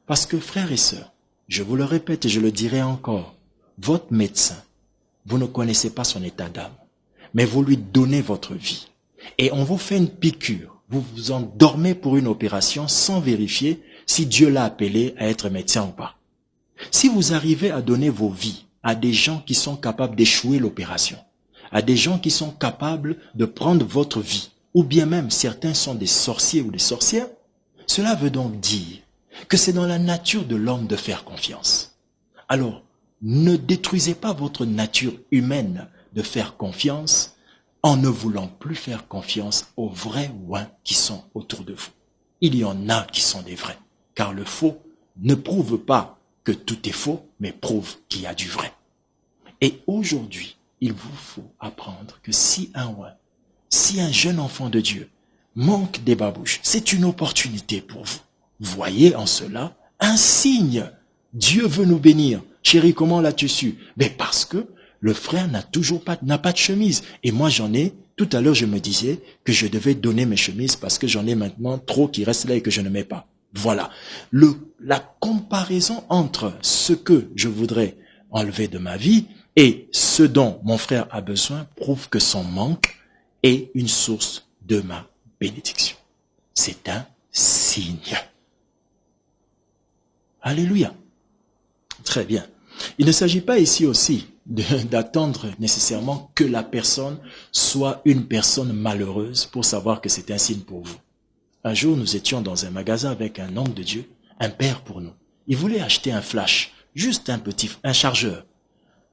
Parce que, frères et sœurs, je vous le répète et je le dirai encore, votre médecin, vous ne connaissez pas son état d'âme, mais vous lui donnez votre vie. Et on vous fait une piqûre, vous vous endormez pour une opération sans vérifier si Dieu l'a appelé à être médecin ou pas. Si vous arrivez à donner vos vies à des gens qui sont capables d'échouer l'opération, à des gens qui sont capables de prendre votre vie, ou bien même certains sont des sorciers ou des sorcières, cela veut donc dire que c'est dans la nature de l'homme de faire confiance. Alors, ne détruisez pas votre nature humaine de faire confiance en ne voulant plus faire confiance aux vrais oints qui sont autour de vous. Il y en a qui sont des vrais, car le faux ne prouve pas que tout est faux, mais prouve qu'il y a du vrai. Et aujourd'hui, il vous faut apprendre que si un oint, si un jeune enfant de Dieu manque des babouches, c'est une opportunité pour vous. Voyez en cela un signe. Dieu veut nous bénir. Chérie, comment l'as-tu su? Mais parce que le frère n'a pas de chemise. Et moi, j'en ai. Tout à l'heure, je me disais que je devais donner mes chemises parce que j'en ai maintenant trop qui restent là et que je ne mets pas. Voilà. La comparaison entre ce que je voudrais enlever de ma vie et ce dont mon frère a besoin prouve que son manque est une source de ma bénédiction. C'est un signe. Alléluia. Très bien. Il ne s'agit pas ici aussi d'attendre nécessairement que la personne soit une personne malheureuse pour savoir que c'est un signe pour vous. Un jour, nous étions dans un magasin avec un homme de Dieu, un père pour nous. Il voulait acheter un flash, juste un chargeur,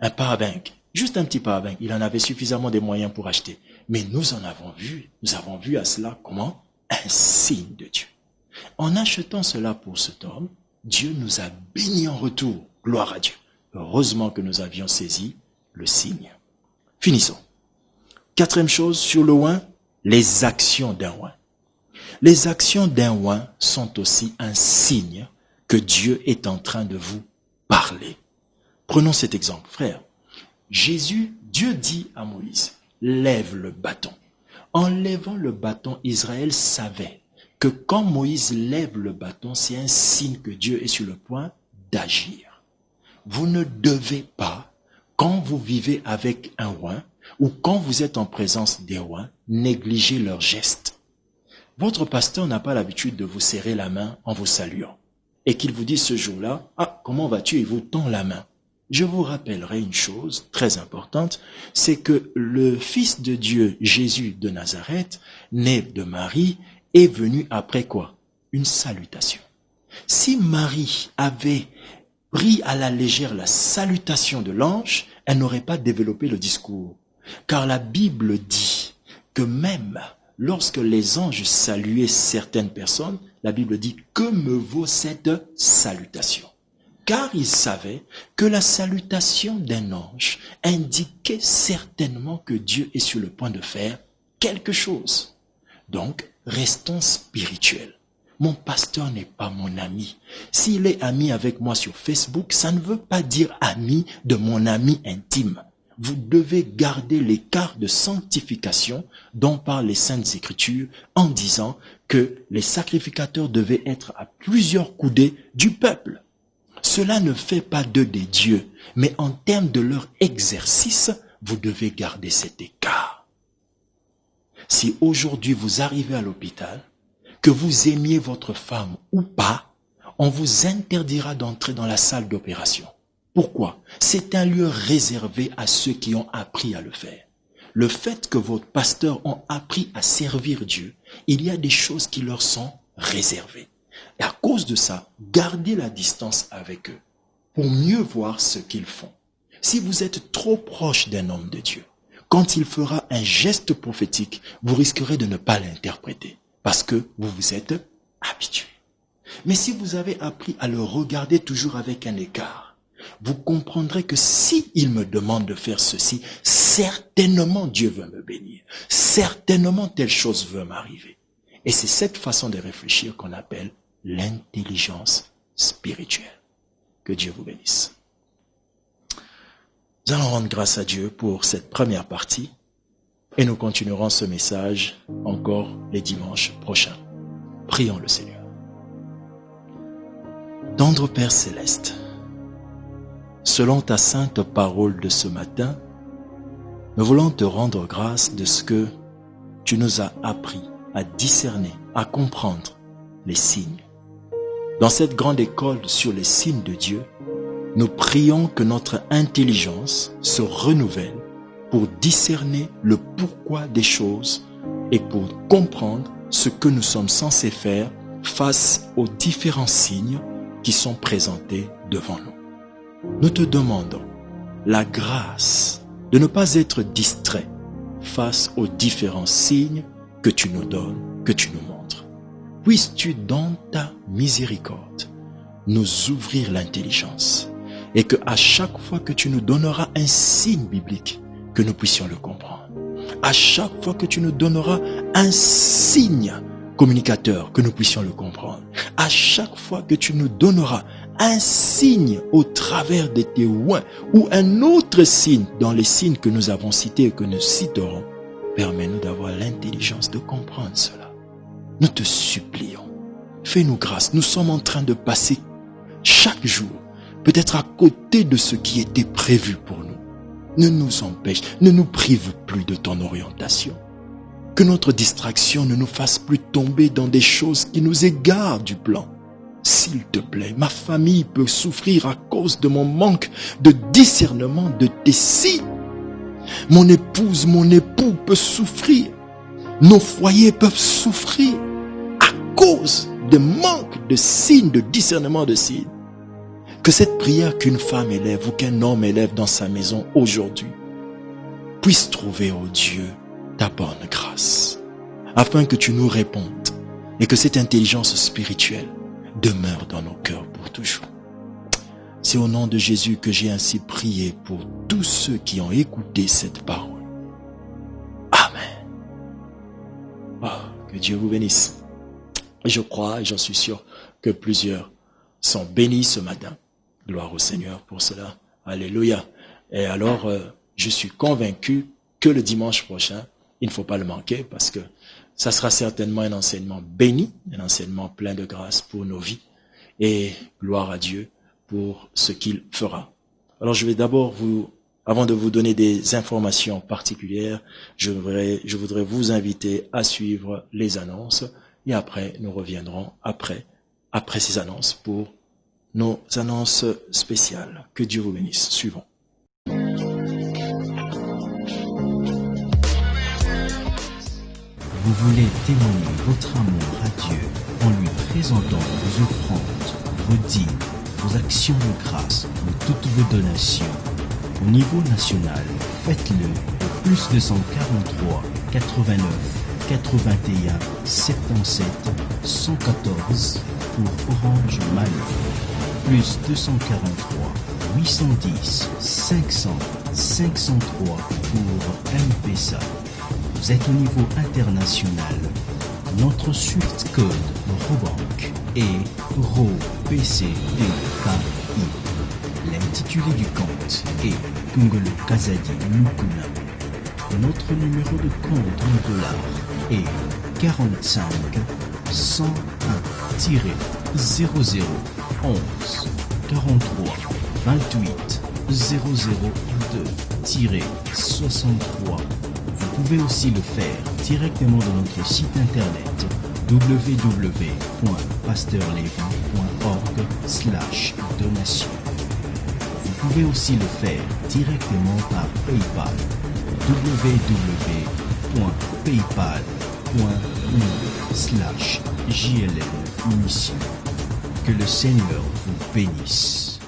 un powerbank, juste un petit powerbank. Il en avait suffisamment de moyens pour acheter. Mais nous avons vu à cela comment? Un signe de Dieu. En achetant cela pour cet homme, Dieu nous a bénis en retour. Gloire à Dieu. Heureusement que nous avions saisi le signe. Finissons. Quatrième chose sur le oint, les actions d'un oint. Les actions d'un oint sont aussi un signe que Dieu est en train de vous parler. Prenons cet exemple, frère. Dieu dit à Moïse, lève le bâton. En lèvant le bâton, Israël savait que quand Moïse lève le bâton, c'est un signe que Dieu est sur le point d'agir. Vous ne devez pas, quand vous vivez avec un oint, ou quand vous êtes en présence des oints, négliger leurs gestes. Votre pasteur n'a pas l'habitude de vous serrer la main en vous saluant. et qu'il vous dise ce jour-là, « Ah, comment vas-tu ?» et vous tend la main. Je vous rappellerai une chose très importante, c'est que le Fils de Dieu, Jésus de Nazareth, né de Marie, est venu après quoi? Une salutation. Si Marie avait pris à la légère la salutation de l'ange, elle n'aurait pas développé le discours. Car la Bible dit que même lorsque les anges saluaient certaines personnes, la Bible dit « Que me vaut cette salutation ?» Car ils savaient que la salutation d'un ange indiquait certainement que Dieu est sur le point de faire quelque chose. Donc, restons spirituels. Mon pasteur n'est pas mon ami. S'il est ami avec moi sur Facebook, ça ne veut pas dire ami de mon ami intime. Vous devez garder l'écart de sanctification dont parlent les Saintes Écritures en disant que les sacrificateurs devaient être à plusieurs coudées du peuple. Cela ne fait pas d'eux des dieux, mais en termes de leur exercice, vous devez garder cet écart. Si aujourd'hui vous arrivez à l'hôpital, que vous aimiez votre femme ou pas, on vous interdira d'entrer dans la salle d'opération. Pourquoi? C'est un lieu réservé à ceux qui ont appris à le faire. Le fait que vos pasteurs ont appris à servir Dieu, il y a des choses qui leur sont réservées. Et à cause de ça, gardez la distance avec eux pour mieux voir ce qu'ils font. Si vous êtes trop proche d'un homme de Dieu, quand il fera un geste prophétique, vous risquerez de ne pas l'interpréter parce que vous vous êtes habitué. Mais si vous avez appris à le regarder toujours avec un écart, vous comprendrez que si il me demande de faire ceci, certainement Dieu veut me bénir. Certainement telle chose veut m'arriver. Et c'est cette façon de réfléchir qu'on appelle l'intelligence spirituelle. Que Dieu vous bénisse. Nous allons rendre grâce à Dieu pour cette première partie et nous continuerons ce message encore les dimanches prochains. Prions le Seigneur. Tendre Père Céleste, selon ta sainte parole de ce matin, nous voulons te rendre grâce de ce que tu nous as appris à discerner, à comprendre les signes. Dans cette grande école sur les signes de Dieu, nous prions que notre intelligence se renouvelle pour discerner le pourquoi des choses et pour comprendre ce que nous sommes censés faire face aux différents signes qui sont présentés devant nous. Nous te demandons la grâce de ne pas être distrait face aux différents signes que tu nous donnes, que tu nous montres. Puisses-tu dans ta miséricorde nous ouvrir l'intelligence et que à chaque fois que tu nous donneras un signe biblique, que nous puissions le comprendre. À chaque fois que tu nous donneras un signe communicateur, que nous puissions le comprendre. À chaque fois que tu nous donneras un signe au travers de tes oins ou un autre signe dans les signes que nous avons cités et que nous citerons, permets-nous d'avoir l'intelligence de comprendre cela. Nous te supplions. Fais-nous grâce. Nous sommes en train de passer chaque jour, peut-être à côté de ce qui était prévu pour nous. Ne nous empêche, ne nous prive plus de ton orientation. Que notre distraction ne nous fasse plus tomber dans des choses qui nous égarent du plan. S'il te plaît, ma famille peut souffrir à cause de mon manque de discernement de tes signes. Mon épouse, mon époux peut souffrir. Nos foyers peuvent souffrir à cause de manque de signes, de discernement de signes. Que cette prière qu'une femme élève ou qu'un homme élève dans sa maison aujourd'hui puisse trouver, ô Dieu, ta bonne grâce, afin que tu nous répondes et que cette intelligence spirituelle demeure dans nos cœurs pour toujours. C'est au nom de Jésus que j'ai ainsi prié pour tous ceux qui ont écouté cette parole. Amen. Oh, que Dieu vous bénisse. Et je crois et j'en suis sûr que plusieurs sont bénis ce matin. Gloire au Seigneur pour cela. Alléluia. Et alors, je suis convaincu que le dimanche prochain, il ne faut pas le manquer parce que ça sera certainement un enseignement béni, un enseignement plein de grâce pour nos vies. Et gloire à Dieu pour ce qu'il fera. Alors, je vais d'abord avant de vous donner des informations particulières, je voudrais vous inviter à suivre les annonces et après, nous reviendrons après après ces annonces pour nos annonces spéciales. Que Dieu vous bénisse. Suivons. Vous voulez témoigner votre amour à Dieu en lui présentant vos offrandes, vos dîmes, vos actions de grâce ou toutes vos donations. Au niveau national, faites-le au plus 243 89 81 77 114 pour Orange Money. Plus 243 810 500 503 pour M-Pesa. Vous êtes au niveau international. Notre Swift code Robank est ROPCDKI. L'intitulé du compte est Kungolo Kazadi Lukuna. Notre numéro de compte en dollars est 45 101-00 11 43 28 002-63. Vous pouvez aussi le faire directement dans notre site internet www.pasteurlevin.org/donation. Vous pouvez aussi le faire directement par PayPal www.paypal.me/JLN-Mission. Que le Seigneur vous bénisse.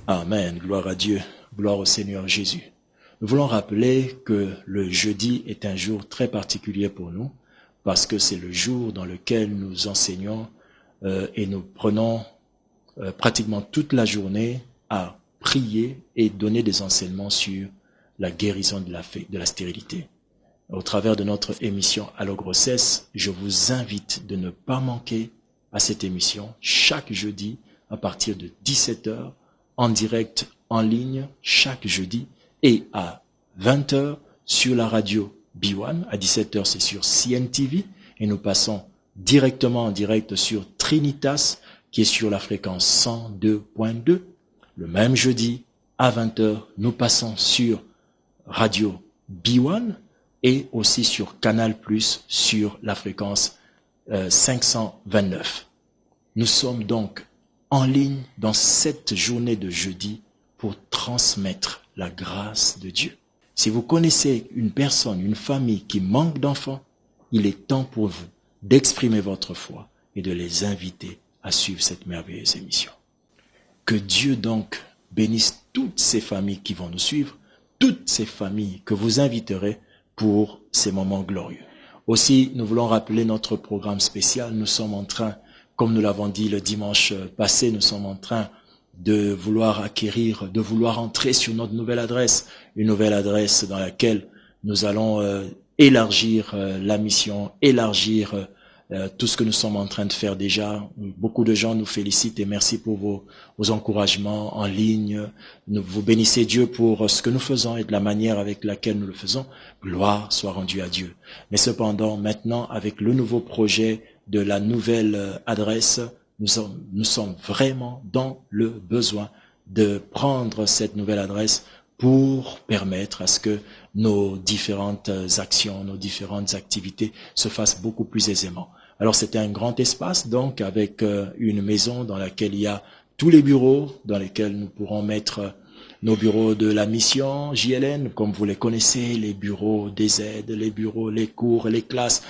Amen. Gloire à Dieu. Gloire au Seigneur Jésus. Nous voulons rappeler que le jeudi est un jour très particulier pour nous parce que c'est le jour dans lequel nous enseignons et nous prenons pratiquement toute la journée à prier et donner des enseignements sur la guérison de la stérilité. Au travers de notre émission Allo Grossesse, je vous invite de ne pas manquer à cette émission chaque jeudi à partir de 17h en direct en ligne chaque jeudi et à 20h sur la radio B1, à 17h c'est sur CNTV et nous passons directement en direct sur Trinitas qui est sur la fréquence 102.2. Le même jeudi à 20h nous passons sur radio B1 et aussi sur Canal Plus sur la fréquence 529. Nous sommes donc en ligne dans cette journée de jeudi pour transmettre la grâce de Dieu. Si vous connaissez une personne, une famille qui manque d'enfants, il est temps pour vous d'exprimer votre foi et de les inviter à suivre cette merveilleuse émission. Que Dieu donc bénisse toutes ces familles qui vont nous suivre, toutes ces familles que vous inviterez pour ces moments glorieux. Aussi, nous voulons rappeler notre programme spécial. Nous sommes en train, comme nous l'avons dit le dimanche passé, nous sommes en train de vouloir acquérir, de vouloir entrer sur notre nouvelle adresse, une nouvelle adresse dans laquelle nous allons élargir la mission, élargir tout ce que nous sommes en train de faire déjà. Beaucoup de gens nous félicitent et merci pour vos encouragements en ligne. Vous bénissez Dieu pour ce que nous faisons et de la manière avec laquelle nous le faisons. Gloire soit rendue à Dieu. Mais cependant, maintenant, avec le nouveau projet de la nouvelle adresse, nous sommes vraiment dans le besoin de prendre cette nouvelle adresse pour permettre à ce que nos différentes actions, nos différentes activités se fassent beaucoup plus aisément. Alors c'était un grand espace donc avec une maison dans laquelle il y a tous les bureaux dans lesquels nous pourrons mettre nos bureaux de la mission JLN, comme vous les connaissez, les bureaux des aides, les bureaux, les cours, les classes.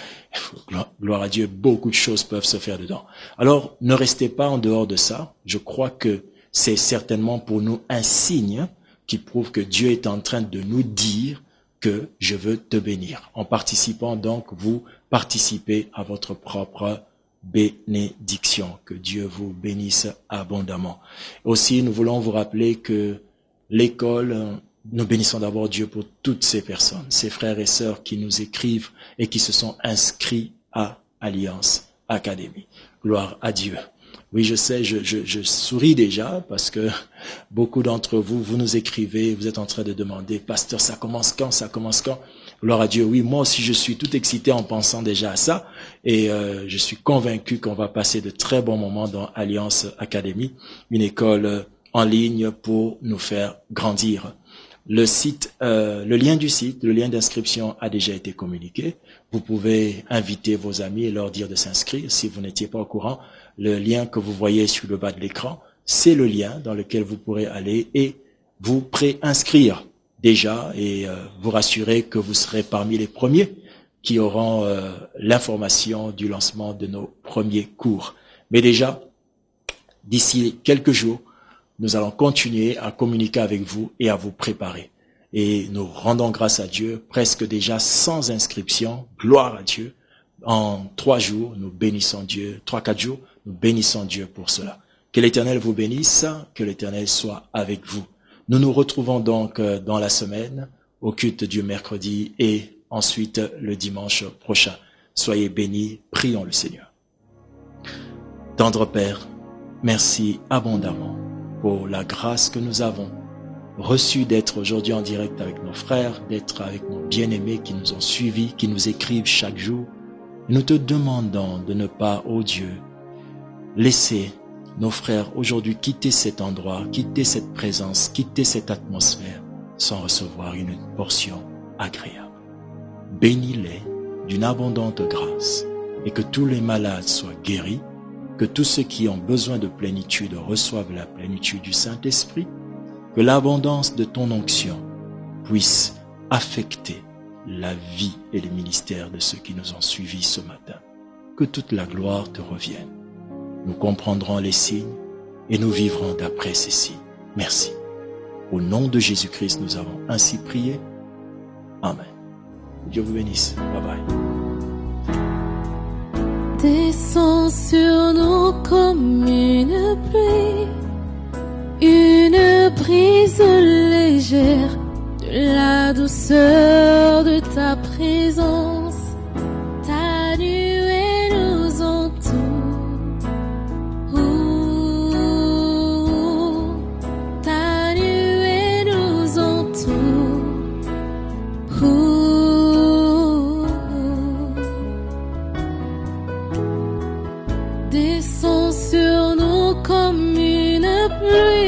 Gloire à Dieu, beaucoup de choses peuvent se faire dedans. Alors, ne restez pas en dehors de ça. Je crois que c'est certainement pour nous un signe qui prouve que Dieu est en train de nous dire que je veux te bénir. En participant donc, vous participez à votre propre bénédiction. Que Dieu vous bénisse abondamment. Aussi, nous voulons vous rappeler que l'école, nous bénissons d'abord Dieu pour toutes ces personnes, ces frères et sœurs qui nous écrivent et qui se sont inscrits à Alliance Academy. Gloire à Dieu. Oui, je sais, je souris déjà parce que beaucoup d'entre vous, vous nous écrivez, vous êtes en train de demander, pasteur, ça commence quand? Gloire à Dieu. Oui, moi aussi, je suis tout excité en pensant déjà à ça et je suis convaincu qu'on va passer de très bons moments dans Alliance Academy, une école en ligne pour nous faire grandir. Le lien du site, le lien d'inscription a déjà été communiqué. Vous pouvez inviter vos amis et leur dire de s'inscrire. Si vous n'étiez pas au courant, le lien que vous voyez sur le bas de l'écran, c'est le lien dans lequel vous pourrez aller et vous préinscrire déjà et vous rassurer que vous serez parmi les premiers qui auront l'information du lancement de nos premiers cours. Mais déjà, d'ici quelques jours, nous allons continuer à communiquer avec vous et à vous préparer. Et nous rendons grâce à Dieu, presque déjà sans inscription, gloire à Dieu. En 3 jours, nous bénissons Dieu, 3-4 jours, nous bénissons Dieu pour cela. Que l'Éternel vous bénisse, que l'Éternel soit avec vous. Nous nous retrouvons donc dans la semaine, au culte du mercredi et ensuite le dimanche prochain. Soyez bénis, prions le Seigneur. Tendre Père, merci abondamment pour la grâce que nous avons reçue d'être aujourd'hui en direct avec nos frères, d'être avec nos bien-aimés qui nous ont suivis, qui nous écrivent chaque jour. Nous te demandons de ne pas, ô Dieu, laisser nos frères aujourd'hui quitter cet endroit, quitter cette présence, quitter cette atmosphère sans recevoir une portion agréable. Bénis-les d'une abondante grâce et que tous les malades soient guéris, que tous ceux qui ont besoin de plénitude reçoivent la plénitude du Saint-Esprit, que l'abondance de ton onction puisse affecter la vie et le ministère de ceux qui nous ont suivis ce matin. Que toute la gloire te revienne. Nous comprendrons les signes et nous vivrons d'après ces signes. Merci. Au nom de Jésus-Christ, nous avons ainsi prié. Amen. Dieu vous bénisse. Bye bye. Descends sur nous comme une pluie, une brise légère, de la douceur de ta présence. Ta nuée nous entoure. Ta nuée nous entoure. Descends sur nous comme une pluie.